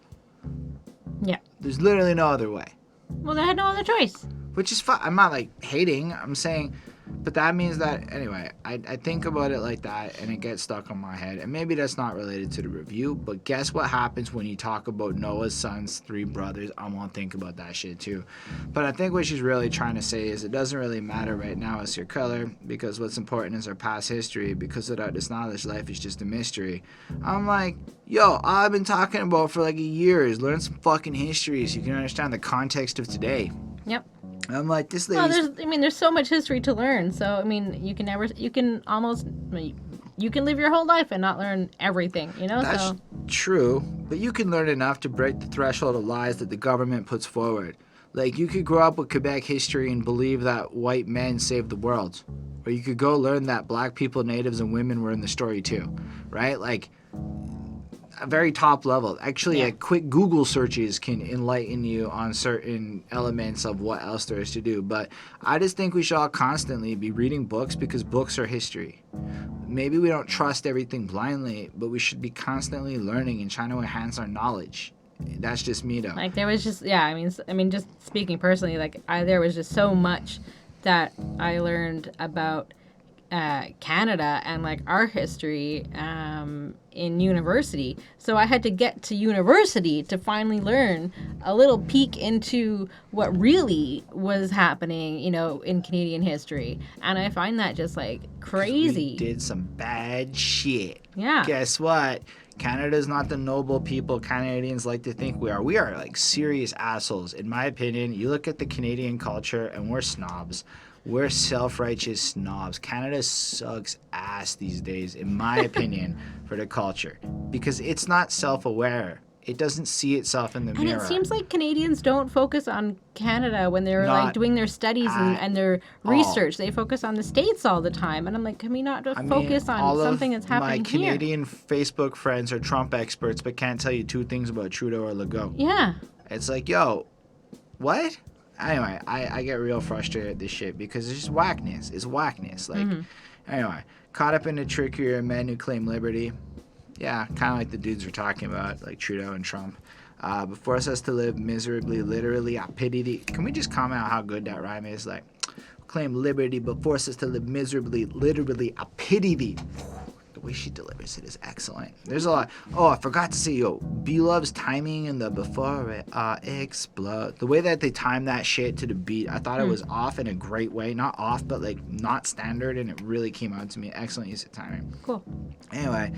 Speaker 2: Yeah.
Speaker 1: There's literally no other way.
Speaker 2: Well, they had no other choice.
Speaker 1: Which is fine. I'm not like hating. I'm saying, but that means that, anyway, I think about it like that and it gets stuck on my head. And maybe that's not related to the review, but guess what happens when you talk about Noah's sons, 3 brothers? I won't think about that shit too. But I think what she's really trying to say is it doesn't really matter right now as your color, because what's important is our past history, because without this knowledge, life is just a mystery. I'm like, yo, all I've been talking about for like a year is learn some fucking history so you can understand the context of today.
Speaker 2: Yep.
Speaker 1: I'm like, this lady.
Speaker 2: Well, there's so much history to learn. So, I mean, you can live your whole life and not learn everything, you know?
Speaker 1: That's true, but you can learn enough to break the threshold of lies that the government puts forward. Like, you could grow up with Quebec history and believe that white men saved the world. Or you could go learn that black people, natives, and women were in the story too, right? Like, a very top level. Actually, a quick Google searches can enlighten you on certain elements of what else there is to do. But I just think we should all constantly be reading books because books are history. Maybe we don't trust everything blindly, but we should be constantly learning and trying to enhance our knowledge. That's just me, though.
Speaker 2: Like, there was just, I mean, just speaking personally, like, there was just so much that I learned about Canada and like our history in university. So I had to get to university to finally learn a little peek into what really was happening, you know, in Canadian history. And I find that just like crazy.
Speaker 1: We did some bad shit.
Speaker 2: Yeah.
Speaker 1: Guess what? Canada's not the noble people Canadians like to think we are. We are like serious assholes. In my opinion, you look at the Canadian culture and we're snobs. We're self-righteous snobs. Canada sucks ass these days, in my opinion, for the culture. Because it's not self-aware. It doesn't see itself in the mirror.
Speaker 2: And it seems like Canadians don't focus on Canada when they're like doing their studies and their research. They focus on the States all the time. And I'm like, can we not focus on something that's happening here?
Speaker 1: My Canadian Facebook friends are Trump experts, but can't tell you 2 things about Trudeau or Legault.
Speaker 2: Yeah.
Speaker 1: It's like, yo, what? Anyway, I get real frustrated at this shit because it's just whackness. It's whackness. Like, anyway, caught up in the trickery of men who claim liberty. Yeah, kind of like the dudes we're talking about, like Trudeau and Trump. But force us to live miserably, literally, I pity thee. Can we just comment on how good that rhyme is? Like, claim liberty, but force us to live miserably, literally, I pity thee. The way she delivers it is excellent. There's a lot. Oh, I forgot to say, yo, B-Love's timing and the before it explode. The way that they time that shit to the beat, I thought it was off in a great way. Not off, but like not standard, and it really came out to me. Excellent use of timing.
Speaker 2: Cool.
Speaker 1: Anyway,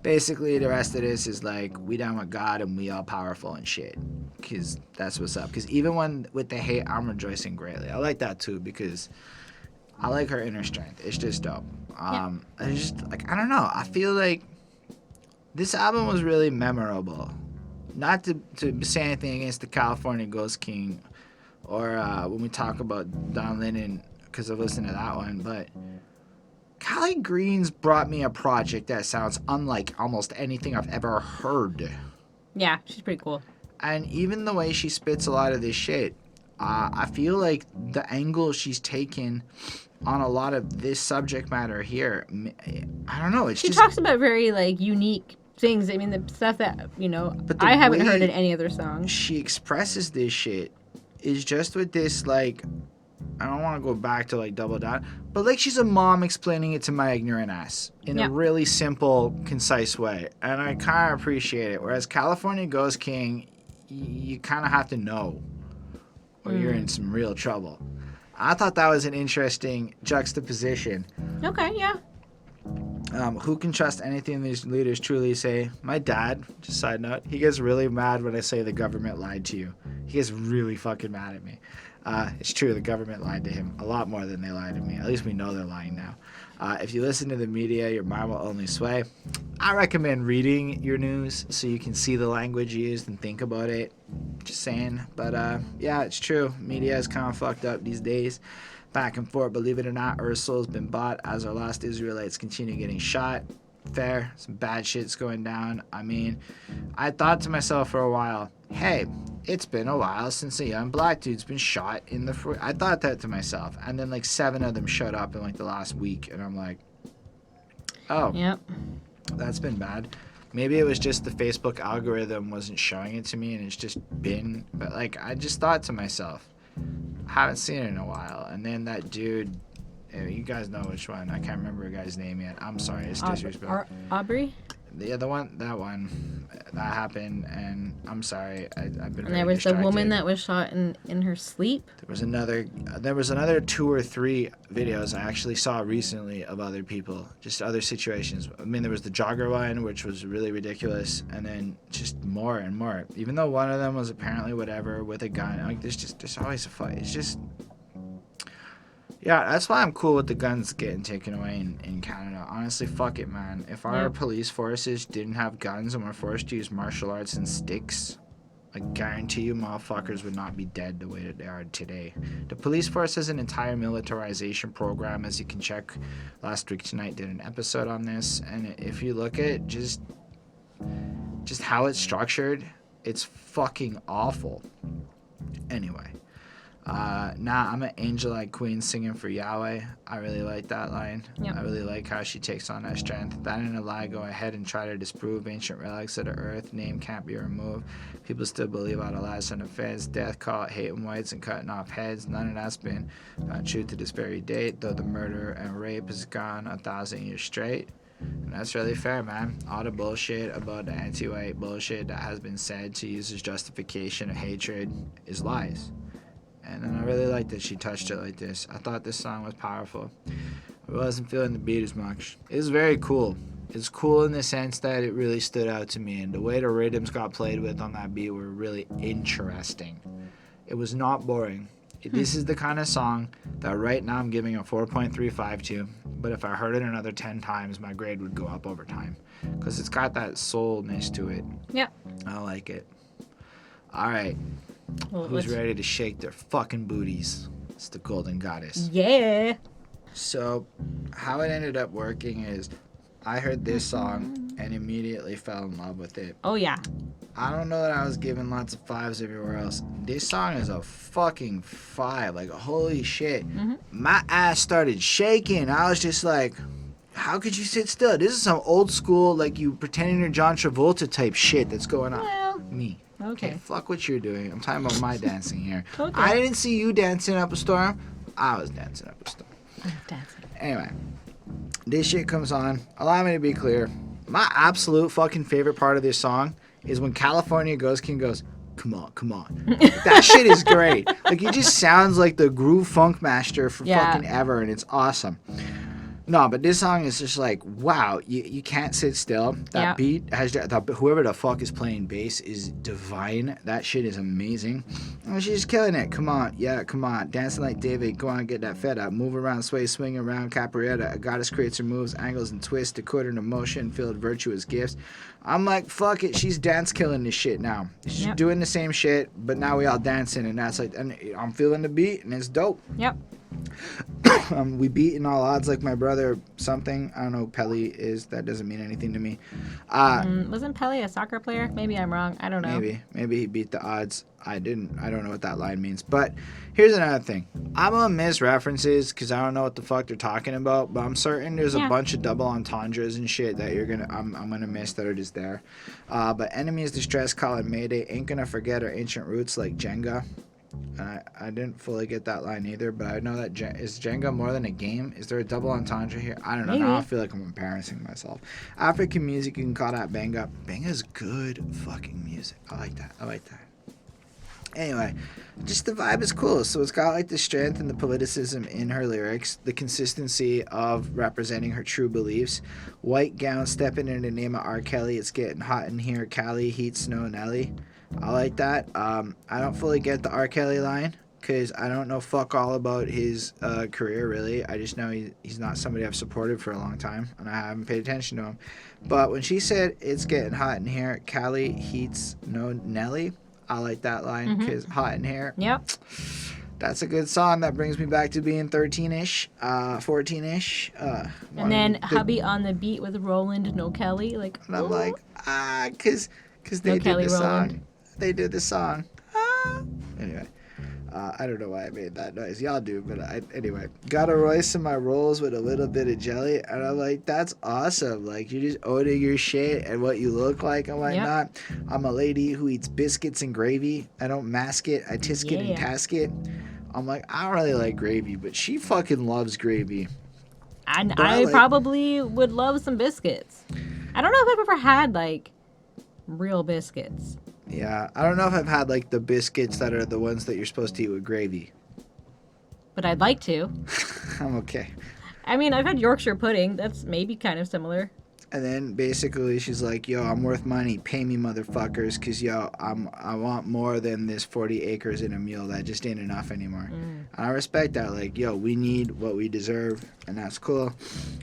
Speaker 1: basically the rest of this is like, we down with God and we all powerful and shit. Because that's what's up. Because even when with the hate, I'm rejoicing greatly. I like that too, because I like her inner strength. It's just dope. It's just like, I don't know. I feel like this album was really memorable. Not to say anything against the California Ghost King or when we talk about Don Lennon, because I've listened to that one, but Cali Greens brought me a project that sounds unlike almost anything I've ever heard.
Speaker 2: Yeah, she's pretty cool.
Speaker 1: And even the way she spits a lot of this shit, I feel like the angle she's taken on a lot of this subject matter here, I don't know.
Speaker 2: She talks about very like unique things. I mean, the stuff that I haven't heard in any other song.
Speaker 1: She expresses this shit is just with this like, I don't want to go back to like double down, but like she's a mom explaining it to my ignorant ass in a really simple, concise way, and I kind of appreciate it. Whereas California Ghost King, you kind of have to know, or you're in some real trouble. I thought that was an interesting juxtaposition.
Speaker 2: Okay, yeah.
Speaker 1: Who can trust anything these leaders truly say? My dad, just side note, he gets really mad when I say the government lied to you. He gets really fucking mad at me. It's true, the government lied to him a lot more than they lied to me. At least we know they're lying now. If you listen to the media, your mind will only sway. I recommend reading your news so you can see the language used and think about it. Just saying. But yeah, it's true. Media is kind of fucked up these days. Back and forth, believe it or not, Ursul's been bought as our lost Israelites continue getting shot. Fair. Some bad shit's going down. I mean, I thought to myself for a while, hey, it's been a while since a young black dude's been shot in the I thought that to myself. And then like 7 of them showed up in like the last week. And I'm like, oh, yep, that's been bad. Maybe it was just the Facebook algorithm wasn't showing it to me and it's just been, but like, I just thought to myself, I haven't seen it in a while. And then that dude, you guys know which one. I can't remember a guy's name yet. I'm sorry, it's disrespectful.
Speaker 2: Aubrey?
Speaker 1: Yeah, that one, that happened, and I'm sorry. I've been.
Speaker 2: And there was the woman that was shot in her sleep.
Speaker 1: There was another 2 or 3 videos I actually saw recently of other people, just other situations. I mean, there was the jogger one, which was really ridiculous, and then just more and more. Even though one of them was apparently whatever with a gun, like there's always a fight. It's just. Yeah, that's why I'm cool with the guns getting taken away in Canada. Honestly, fuck it, man. If our police forces didn't have guns and were forced to use martial arts and sticks, I guarantee you motherfuckers would not be dead the way that they are today. The police force has an entire militarization program, as you can check. Last week Tonight did an episode on this, and if you look at just how it's structured, it's fucking awful. Anyway. I'm an angel-like queen singing for Yahweh. I really like that line. Yep. I really like how she takes on that strength. That and a lie go ahead and try to disprove ancient relics of the earth. Name can't be removed. People still believe all the lies on the feds. Death, call it hating whites and cutting off heads. None of that's been true to this very date, though the murder and rape is gone 1,000 years straight. And that's really fair, man. All the bullshit about the anti-white bullshit that has been said to use as justification of hatred is lies. And then I really like that she touched it like this. I thought this song was powerful. I wasn't feeling the beat as much. It was very cool. It's cool in the sense that it really stood out to me. And the way the rhythms got played with on that beat were really interesting. It was not boring. This is the kind of song that right now I'm giving a 4.35 to. But if I heard it another 10 times, my grade would go up over time. Because it's got that soulness to it.
Speaker 2: Yeah.
Speaker 1: I like it. All right. Well, who's ready to shake their fucking booties? It's the Golden Goddess.
Speaker 2: Yeah.
Speaker 1: So, how it ended up working is I heard this song and immediately fell in love with it.
Speaker 2: Oh, yeah.
Speaker 1: I don't know that I was giving lots of 5s everywhere else. This song is a fucking 5. Like, holy shit. Mm-hmm. My ass started shaking. I was just like, How could you sit still? This is some old school, like you pretending you're John Travolta type shit that's going on.
Speaker 2: Well,
Speaker 1: Me.
Speaker 2: okay.
Speaker 1: Fuck what you're doing. I'm talking about my dancing here.
Speaker 2: Okay.
Speaker 1: I didn't see you dancing up a storm. I was dancing up a storm.
Speaker 2: Dancing.
Speaker 1: Anyway, this shit comes on. Allow me to be clear. My absolute fucking favorite part of this song is when California Ghost King goes, come on, come on. That shit is great. Like, he just sounds like the groove funk master for fucking ever, and it's awesome. No, but this song is just like, wow, you can't sit still. That beat has whoever the fuck is playing bass is divine. That shit is amazing. And she's killing it. Come on, come on. Dancing like David. Go on, get that fed up. Move around, sway, swing around. Capoeira. A goddess creates her moves, angles, and twists. Decoded in emotion, filled virtuous gifts. I'm like, fuck it. She's dance killing this shit now. She's doing the same shit, but now we all dancing, and that's like, and I'm feeling the beat, and it's dope.
Speaker 2: Yep.
Speaker 1: We beat in all odds like my brother something. I don't know who Pelly is. That doesn't mean anything to me.
Speaker 2: Wasn't Pelly a soccer player? Maybe I'm wrong. I don't know.
Speaker 1: Maybe he beat the odds. I don't know what that line means. But here's another thing. I'm going to miss references because I don't know what the fuck they're talking about. But I'm certain there's a bunch of double entendres and shit that I'm going to miss that are just there. But enemies distress, call it Mayday. Ain't going to forget our ancient roots like Jenga. I didn't fully get that line either, but I know that is Jenga more than a game? Is there a double entendre here? I don't know.
Speaker 2: Maybe.
Speaker 1: Now I feel like I'm embarrassing myself. African music, you can call that banga. Banga's good fucking music. I like that. Anyway, just the vibe is cool. So it's got like the strength and the politicism in her lyrics, the consistency of representing her true beliefs. White gown stepping in the name of R. Kelly. It's getting hot in here. Cali, heat, snow, Nelly. I like that. I don't fully get the R. Kelly line because I don't know fuck all about his career, really. I just know he's not somebody I've supported for a long time, and I haven't paid attention to him. But when she said, it's getting hot in here, Cali heats no Nelly, I like that line because hot in here.
Speaker 2: Yep.
Speaker 1: That's a good song. That brings me back to being 13-ish, 14-ish.
Speaker 2: And then hubby on the beat with Roland, no Kelly. Like,
Speaker 1: and I'm like, because they did the song. They did the song. Anyway, I don't know why I made that noise. Y'all do, but anyway. Got a Royce in my rolls with a little bit of jelly. And I'm like, that's awesome. Like, you're just owning your shit and what you look like and whatnot. I'm a lady who eats biscuits and gravy. I don't mask it. I tisk it and task it. I'm like, I don't really like gravy, but she fucking loves gravy.
Speaker 2: And I probably would love some biscuits. I don't know if I've ever had, like, real biscuits.
Speaker 1: Yeah, I don't know if I've had, like, the biscuits that are the ones that you're supposed to eat with gravy.
Speaker 2: But I'd like to.
Speaker 1: I'm okay.
Speaker 2: I mean, I've had Yorkshire pudding. That's maybe kind of similar.
Speaker 1: And then basically she's like, yo, I'm worth money. Pay me, motherfuckers, because, yo, I want more than this 40 acres in a meal. That just ain't enough anymore. And I respect that. Like, yo, we need what we deserve, and that's cool.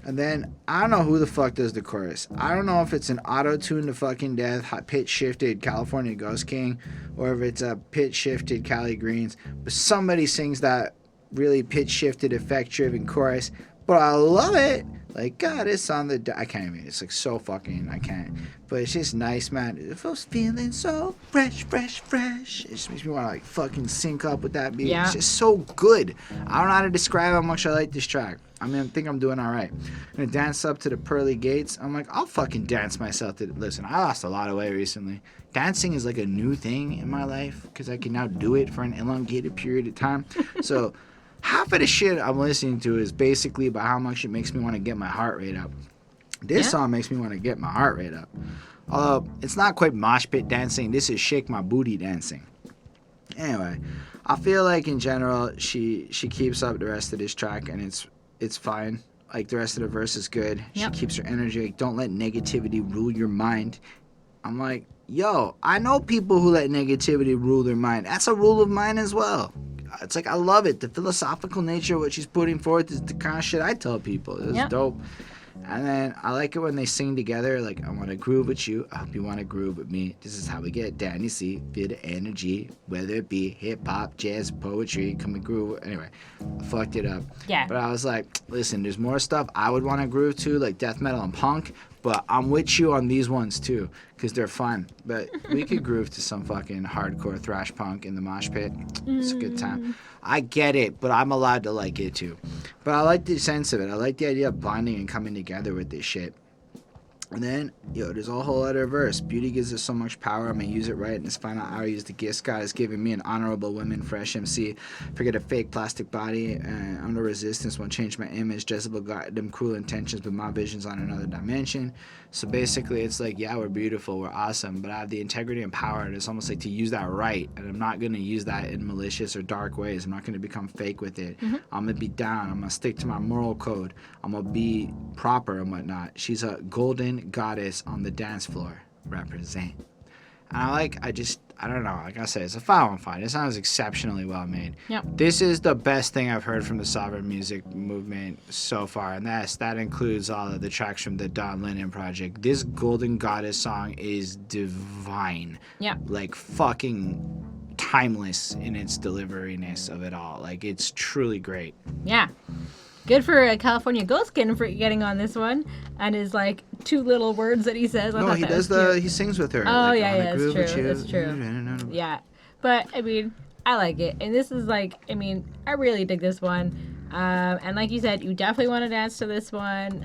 Speaker 1: And then I don't know who the fuck does the chorus. I don't know if it's an auto-tune to fucking death, pitch-shifted California Ghost King, or if it's a pitch-shifted Cali Greens. But somebody sings that really pitch-shifted, effect-driven chorus. But I love it. Like, God, it's on the... I can't even... It's, like, so fucking... I can't. But it's just nice, man. It feels feeling so fresh. It just makes me want to, like, fucking sync up with that beat.
Speaker 2: Yeah.
Speaker 1: It's just so good. I don't know how to describe how much I like this track. I mean, I think I'm doing all right. I'm going to dance up to the pearly gates. I'm like, I'll fucking dance myself to... Listen, I lost a lot of weight recently. Dancing is, like, a new thing in my life because I can now do it for an elongated period of time. So... half of the shit I'm listening to is basically about how much it makes me want to get my heart rate up. This song makes me want to get my heart rate up. Although, it's not quite mosh pit dancing. This is shake my booty dancing. Anyway, I feel like in general, she keeps up the rest of this track, and it's fine. Like, the rest of the verse is good. She keeps her energy. Like, don't let negativity rule your mind. I'm like, yo, I know people who let negativity rule their mind. That's a rule of mine as well. It's like, I love it. The philosophical nature of what she's putting forth is the kind of shit I tell people. It's dope. And then I like it when they sing together, like, I want to groove with you. I hope you want to groove with me. This is how we get down, you see. Feel the energy, whether it be hip-hop, jazz, poetry, come and groove. Anyway, I fucked it up.
Speaker 2: Yeah.
Speaker 1: But I was like, listen, there's more stuff I would want to groove to, like death metal and punk. But I'm with you on these ones too, because they're fun. But we could groove to some fucking hardcore thrash punk in the mosh pit. It's a good time. I get it, but I'm allowed to like it too. But I like the sense of it. I like the idea of bonding and coming together with this shit. And then, there's a whole other verse. Beauty gives us so much power. I'm going to use it right in this final hour. Use the gifts God has given me. An honorable woman, fresh MC. Forget a fake plastic body. I'm the resistance. Won't change my image. Jezebel got them cruel intentions, but my vision's on another dimension. So basically, it's like, yeah, we're beautiful. We're awesome. But I have the integrity and power. And it's almost like to use that right. And I'm not going to use that in malicious or dark ways. I'm not going to become fake with it. I'm going to be down. I'm going to stick to my moral code. I'm going to be proper and whatnot. She's a golden goddess on the dance floor. Represent. And I don't know, like I said, it's a 5-on-5. It sounds exceptionally well made.
Speaker 2: Yep.
Speaker 1: This is the best thing I've heard from the sovereign music movement so far, and that includes all of the tracks from the Don Lennon project. This Golden Goddess song is divine.
Speaker 2: Yeah.
Speaker 1: Like fucking timeless in its deliveriness of it all. Like, it's truly great.
Speaker 2: Yeah. Good for California Ghostskin for getting on this one, and his like 2 little words that he says.
Speaker 1: No, he does he sings with her.
Speaker 2: Oh
Speaker 1: like,
Speaker 2: yeah, that's true. That's true. Yeah, but I mean, I like it, and this is like, I mean, I really dig this one. And like you said, you definitely want to dance to this one.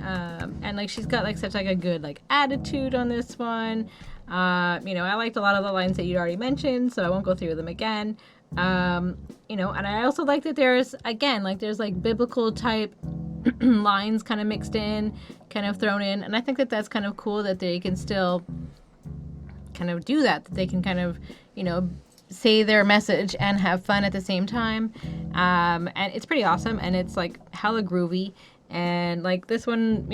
Speaker 2: And like she's got like such like a good like attitude on this one. I liked a lot of the lines that you already mentioned, so I won't go through them again. And I also like that there's like biblical type lines kind of mixed in, kind of thrown in. And I think that that's kind of cool that they can still kind of do that they can kind of, say their message and have fun at the same time. And it's pretty awesome. And it's like hella groovy. And like this one,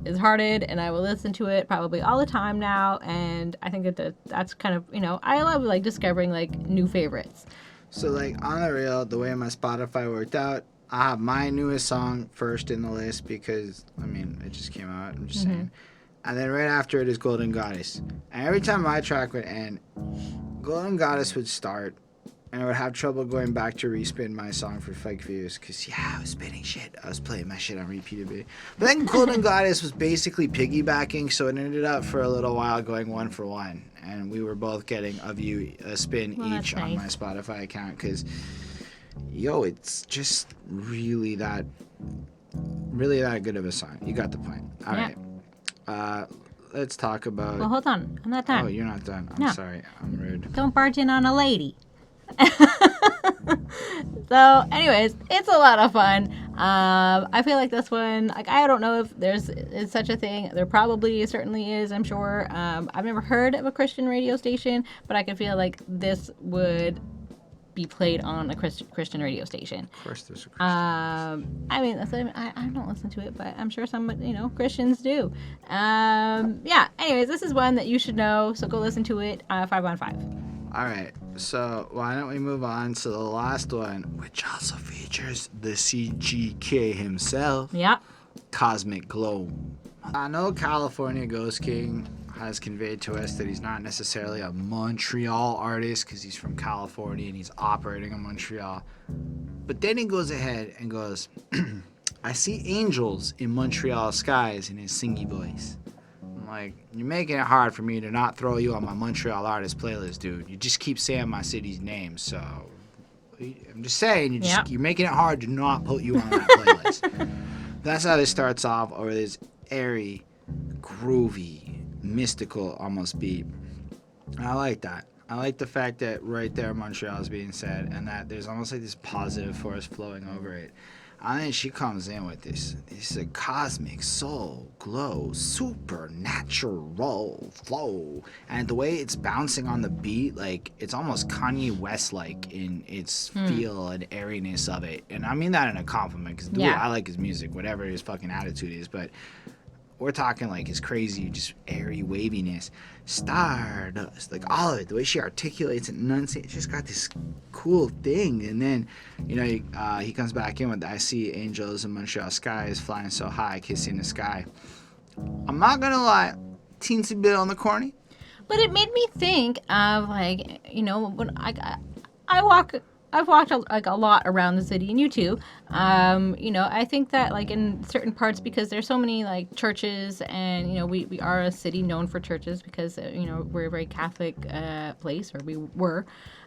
Speaker 2: is hearted, and I will listen to it probably all the time now. And I think that's kind of, I love like discovering like new favorites.
Speaker 1: So, like, on the real, the way my Spotify worked out, I have my newest song first in the list because, I mean, it just came out. I'm just saying. And then right after it is Golden Goddess. And every time my track would end, Golden Goddess would start. And I would have trouble going back to respin my song for fake views. Because, I was spinning shit. I was playing my shit on repeat a bit. But then Golden Goddess was basically piggybacking. So it ended up for a little while going 1 for 1. And we were both getting a spin each on my Spotify account. Because, it's just really that good of a song. You got the point. All right. Let's talk about...
Speaker 2: Well, hold on. I'm not done.
Speaker 1: Oh, you're not done. I'm sorry. I'm rude.
Speaker 2: Don't barge in on a lady. So, anyways, it's a lot of fun. I feel like this one, like, I don't know if is such a thing. There probably certainly is, I'm sure. I've never heard of a Christian radio station, but I can feel like this would be played on a Christian radio station.
Speaker 1: Of course there's a Christian.
Speaker 2: I mean, I don't listen to it, but I'm sure some, Christians do. Anyways, this is one that you should know, so go listen to it, 5-on-5.
Speaker 1: All right, so why don't we move on to the last one, which also features the CGK himself.
Speaker 2: Yeah.
Speaker 1: Cosmic Glow. I know California Ghost King has conveyed to us that he's not necessarily a Montreal artist because he's from California and he's operating in Montreal. But then he goes ahead and goes, I see angels in Montreal skies in his singy voice. I'm like, you're making it hard for me to not throw you on my Montreal artist playlist, dude. You just keep saying my city's name, so I'm just saying, you're making it hard to not put you on that playlist. That's how this starts off, over this airy, groovy, mystical almost beat. And I like that. I like the fact that right there Montreal is being said and that there's almost like this positive force flowing over it. And then she comes in with this is a cosmic soul glow, supernatural flow. And the way it's bouncing on the beat, like it's almost Kanye West-like in its feel and airiness of it. And I mean that in a compliment because I like his music, whatever his fucking attitude is, but we're talking like his crazy, just airy waviness. Stardust, like all of it, the way she articulates and enunciates, it's just got this cool thing. And then, he comes back in with, I see angels in Montreal skies flying so high, kissing the sky. I'm not gonna lie, teensy bit on the corny.
Speaker 2: But it made me think of, like, when I walk I've walked a lot around the city, and you too. I think that like in certain parts, because there's so many like churches, and we are a city known for churches because we're a very Catholic place, or we were,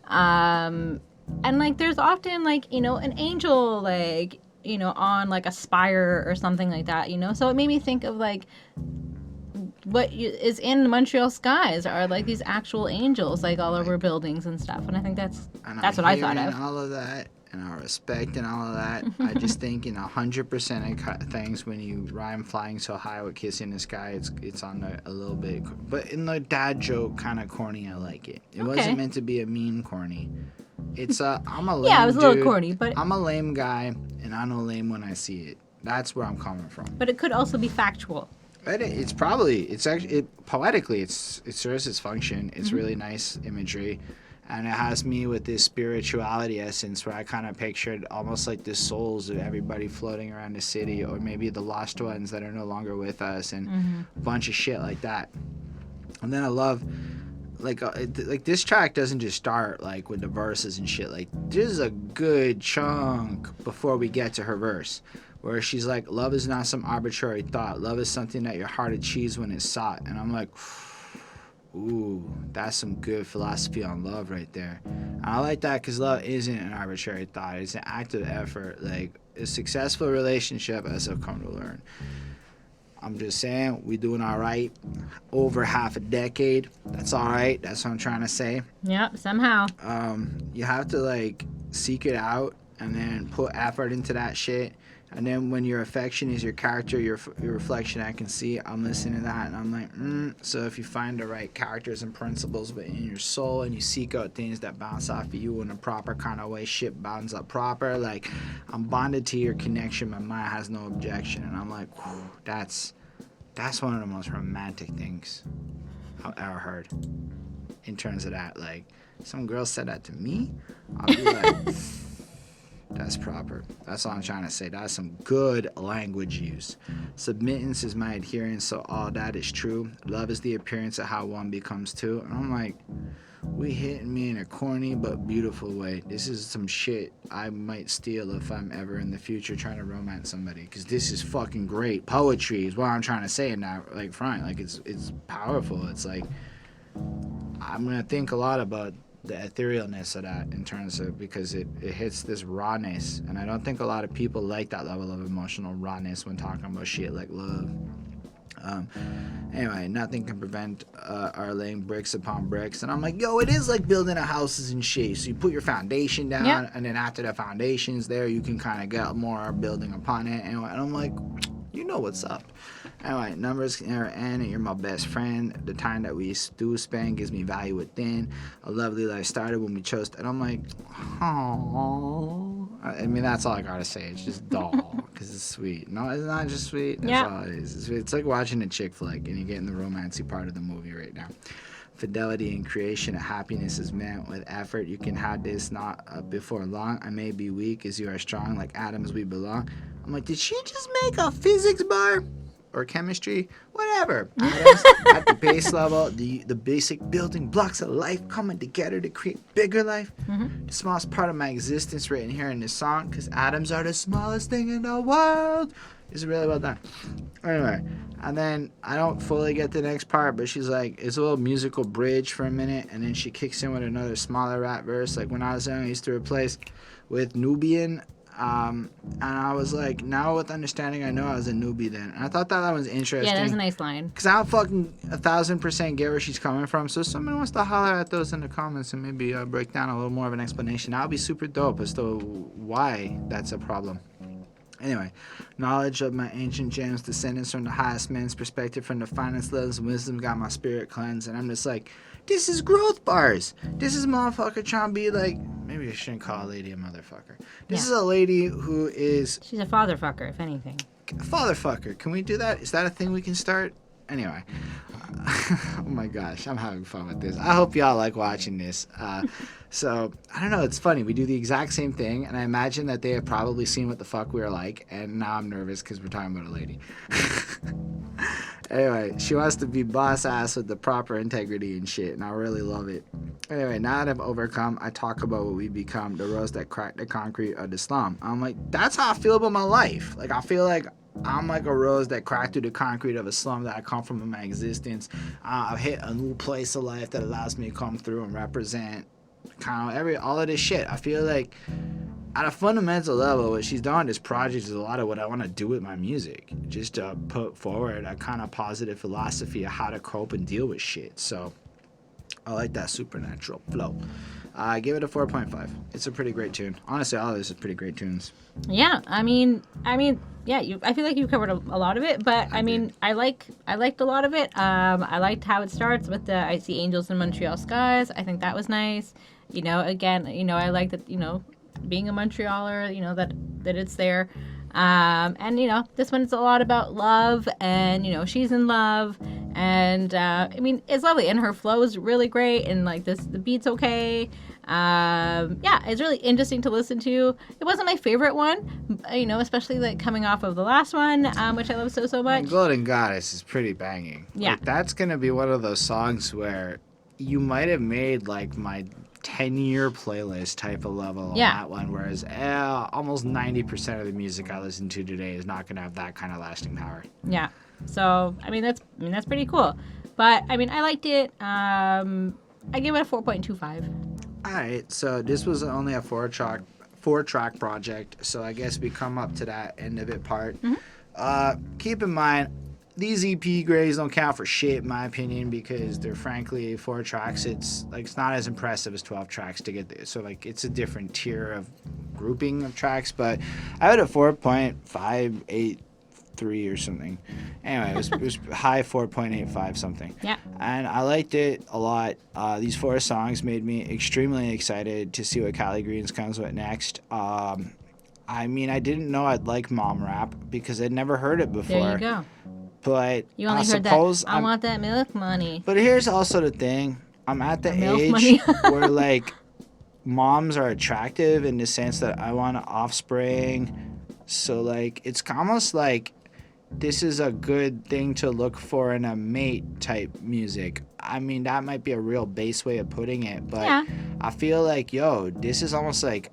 Speaker 2: and like there's often like an angel like on like a spire or something like that. So it made me think of like what is in the Montreal skies are like these actual angels like all over buildings and stuff, and I think that's what I thought of.
Speaker 1: All of that, and I respect and all of that. I just think 100% of things when you rhyme flying so high with kiss in the sky, it's on a little bit, but in the dad joke kind of corny. I like it. It wasn't meant to be a mean corny. It's I'm a lame
Speaker 2: yeah, it was a little
Speaker 1: dude.
Speaker 2: corny, but
Speaker 1: I'm a lame guy, and I know lame when I see it. That's where I'm coming from.
Speaker 2: But it could also be factual.
Speaker 1: Poetically, it serves its function. It's really nice imagery, and it has me with this spirituality essence where I kind of pictured almost like the souls of everybody floating around the city, or maybe the lost ones that are no longer with us, and a bunch of shit like that. And then I love like this track doesn't just start like with the verses and shit. Like there's a good chunk before we get to her verse, where she's like, love is not some arbitrary thought. Love is something that your heart achieves when it's sought. And I'm like, ooh, that's some good philosophy on love right there. And I like that because love isn't an arbitrary thought. It's an active effort. Like a successful relationship, as I've come to learn. I'm just saying, we doing all right. Over half a decade. That's all right. That's what I'm trying to say.
Speaker 2: Yep, somehow.
Speaker 1: You have to like seek it out and then put effort into that shit. And then when your affection is your character, your reflection, I can see, I'm listening to that, and I'm like, So if you find the right characters and principles within your soul, and you seek out things that bounce off of you in a proper kind of way, shit bounds up proper. Like, I'm bonded to your connection. My mind has no objection. And I'm like, that's one of the most romantic things I've ever heard in terms of that. Like, some girl said that to me, I'll be like... That's proper. That's all I'm trying to say. That's some good language use. Submittance is my adherence, so all that is true. Love is the appearance of how one becomes two. And I'm like, we hitting me in a corny but beautiful way. This is some shit I might steal if I'm ever in the future trying to romance somebody. Because this is fucking great. Poetry is what I'm trying to say in that like front. Like it's powerful. It's like I'm gonna think a lot about the etherealness of that in terms of, because it hits this rawness, and I don't think a lot of people like that level of emotional rawness when talking about shit like love. Anyway, nothing can prevent our laying bricks upon bricks, and I'm like, yo, it is like building a houses and shit. So you put your foundation down, and then after the foundation's there, you can kind of get more building upon it. Anyway, and I'm like, you know what's up. Anyway, numbers can never end, and you're my best friend. The time that we do spend gives me value within. A lovely life started when we chose, and I'm like, oh. I mean, that's all I gotta say. It's just dull, because it's sweet. No, it's not just sweet. That's all it is. It's like watching a chick flick, and you're getting the romancy part of the movie right now. Fidelity in creation of happiness is meant with effort. You can have this not before long. I may be weak as you are strong, like atoms we belong. I'm like, did she just make a physics bar? Or chemistry? Whatever. Atoms at the base level, the basic building blocks of life coming together to create bigger life. The smallest part of my existence written here in this song, because atoms are the smallest thing in the world. It's really well done. Anyway, and then I don't fully get the next part, but she's like, it's a little musical bridge for a minute, and then she kicks in with another smaller rap verse. Like when I was young, I used to replace with Nubian. And I was like, now with understanding, I know I was a newbie then. And I thought that was interesting.
Speaker 2: Yeah, that was a nice line.
Speaker 1: Because I don't fucking 1,000% get where she's coming from. So if someone wants to holler at those in the comments and maybe break down a little more of an explanation, that would be super dope as to why that's a problem. Anyway, knowledge of my ancient gems, descendants from the highest men's perspective, from the finest levels of wisdom, got my spirit cleansed. And I'm just like, this is growth bars. This is motherfucker trying to be like, maybe I shouldn't call a lady a motherfucker. This is a lady who is...
Speaker 2: She's a fatherfucker, if anything.
Speaker 1: Fatherfucker. Can we do that? Is that a thing we can start? Anyway. Oh my gosh, I'm having fun with this. I hope y'all like watching this. So, I don't know, it's funny. We do the exact same thing, and I imagine that they have probably seen what the fuck we are like, and now I'm nervous because we're talking about a lady. Anyway, she wants to be boss ass with the proper integrity and shit, and I really love it. Anyway, now that I've overcome, I talk about what we become, the rose that cracked the concrete of the slum. I'm like, that's how I feel about my life. Like, I feel like I'm like a rose that cracked through the concrete of a slum that I come from in my existence. I've hit a new place of life that allows me to come through and represent kind of all of this shit. I feel like at a fundamental level, what she's done in this project is a lot of what I want to do with my music. Just to put forward a kind of positive philosophy of how to cope and deal with shit. So I like that supernatural flow. I give it a 4.5. It's a pretty great tune. Honestly, all of this is pretty great tunes.
Speaker 2: Yeah, I mean, yeah. I feel like you covered a lot of it, but I mean, I liked a lot of it. I liked how it starts with the "I see angels in Montreal skies." I think that was nice. You know, again, you know, I like that. You know, being a Montrealer, you know that it's there. And you know, this one's a lot about love, and you know, she's in love, and I mean, it's lovely, and her flow is really great, and like the beat's okay. Yeah, it's really interesting to listen to. It wasn't my favorite one, you know, especially like coming off of the last one, which I love so much.
Speaker 1: Golden Goddess is pretty banging.
Speaker 2: Yeah,
Speaker 1: like, that's gonna be one of those songs where you might have made like my 10-year playlist type of level on that one, whereas almost 90% of the music I listen to today is not gonna have that kind of lasting power.
Speaker 2: Yeah, so I mean that's pretty cool, but I mean I liked it. I give it a 4.25.
Speaker 1: Alright, so this was only a four track project, so I guess we come up to that end of it part. Keep in mind, these EP grades don't count for shit, in my opinion, because they're frankly 4 tracks. It's not as impressive as 12 tracks to get there. So like it's a different tier of grouping of tracks, but I had a 4.583 or something. Anyway, it was high 4.85 something.
Speaker 2: Yeah.
Speaker 1: And I liked it a lot. These 4 songs made me extremely excited to see what Cali Greens comes with next. I mean, I didn't know I'd like mom rap because I'd never heard it before.
Speaker 2: There you go.
Speaker 1: But
Speaker 2: you only heard that. I want that milk money.
Speaker 1: But here's also the thing. I'm at the age where like moms are attractive in the sense that I want an offspring. So like it's almost like this is a good thing to look for in a mate type music. I mean, that might be a real base way of putting it, but yeah. I feel like, this is almost like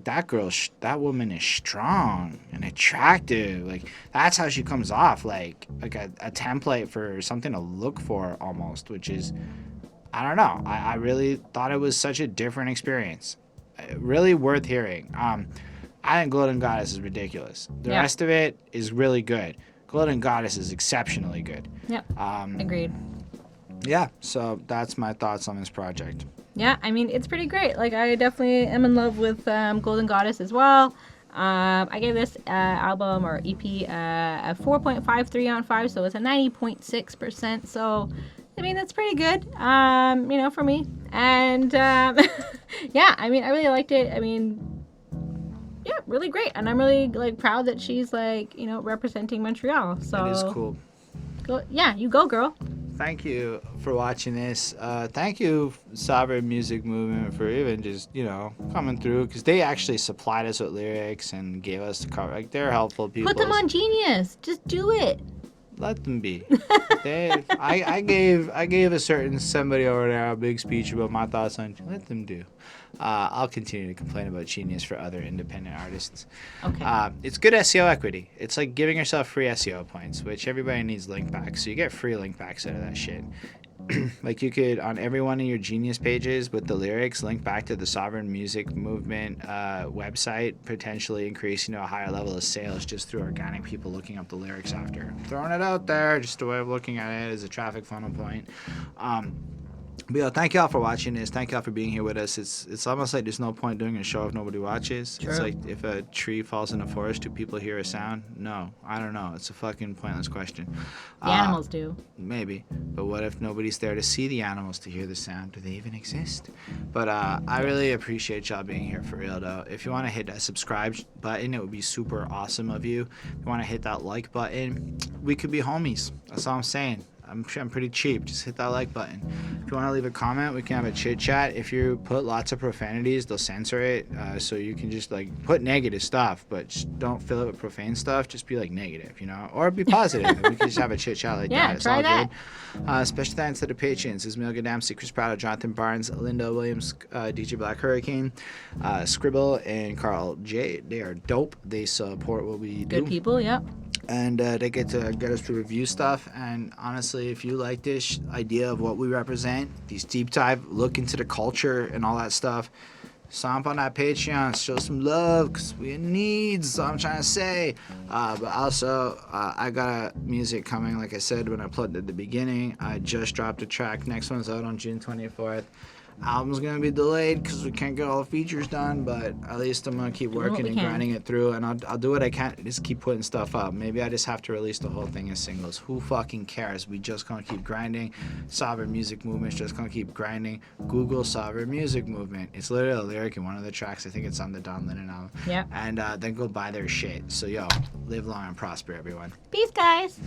Speaker 1: that girl, that woman is strong and attractive. Like, that's how she comes off, like a template for something to look for almost, which is, I don't know. I really thought it was such a different experience. Really worth hearing. I think Golden Goddess is ridiculous. The rest of it is really good. Golden Goddess is exceptionally good.
Speaker 2: Yep. Agreed.
Speaker 1: Yeah, so that's my thoughts on this project.
Speaker 2: Yeah, I mean, it's pretty great. Like, I definitely am in love with Golden Goddess as well. I gave this album or EP a 4.53 on 5, so it's a 90.6%. So, I mean, that's pretty good, you know, for me. And, yeah, I mean, I really liked it. I mean, yeah, really great. And I'm really, like, proud that she's, like, you know, representing Montreal. So
Speaker 1: it is cool.
Speaker 2: Yeah, you go, girl.
Speaker 1: Thank you for watching this. Thank you, Sovereign Music Movement, for even just, you know, coming through. Because they actually supplied us with lyrics and gave us the cover. Like, they're helpful people.
Speaker 2: Put them on Genius. Just do it.
Speaker 1: Let them be. I gave a certain somebody over there a big speech about my thoughts on. Let them do. I'll continue to complain about Genius for other independent artists.
Speaker 2: Okay.
Speaker 1: It's good SEO equity. It's like giving yourself free SEO points, which everybody needs link backs. So you get free link backs out of that shit. Like you could, on every one of your Genius pages with the lyrics, link back to the Sovereign Music Movement website, potentially increasing to a higher level of sales just through organic people looking up the lyrics after. Throwing it out there, just a way of looking at it as a traffic funnel point. But yeah, thank y'all for watching this. Thank y'all for being here with us. It's almost like there's no point doing a show if nobody watches.
Speaker 2: True.
Speaker 1: It's like if a tree falls in a forest, do people hear a sound? No, I don't know. It's a fucking pointless question.
Speaker 2: The animals do.
Speaker 1: Maybe. But what if nobody's there to see the animals to hear the sound? Do they even exist? But I really appreciate y'all being here for real, though. If you want to hit that subscribe button, it would be super awesome of you. If you want to hit that like button, we could be homies. That's all I'm saying. I'm pretty cheap. Just hit that like button. If you want to leave a comment, we can have a chit chat. If you put lots of profanities, they'll censor it. So you can just like put negative stuff, but just don't fill it with profane stuff. Just be like negative, you know, or be positive. We can just have a chit chat like that. It's
Speaker 2: try
Speaker 1: all
Speaker 2: that.
Speaker 1: good. Special thanks to the patrons: Ismail Gadamsi, Chris Prado, Jonathan Barnes, Linda Williams, DJ Black Hurricane, Scribble, and Carl J. They are dope. They support what we do.
Speaker 2: Good people, yep.
Speaker 1: And they get to get us to review stuff. And honestly, if you like this idea of what we represent, these deep dive look into the culture and all that stuff, sign up on that Patreon, show some love, because we in need. That's all I'm trying to say. But also, I got music coming, like I said when I plugged at the beginning. I just dropped a track. Next one's out on June 24th. Album's gonna be delayed because we can't get all the features done, but at least I'm gonna keep working and grinding it through, and I'll do what I can. Just keep putting stuff up. Maybe I just have to release the whole thing as singles. Who fucking cares? We just gonna keep grinding. Sovereign Music Movement's just gonna keep grinding. Google Sovereign Music Movement. It's literally a lyric in one of the tracks. I think it's on the Don Lennon album.
Speaker 2: Yeah.
Speaker 1: And then go buy their shit. So yo, live long and prosper, everyone.
Speaker 2: Peace, guys.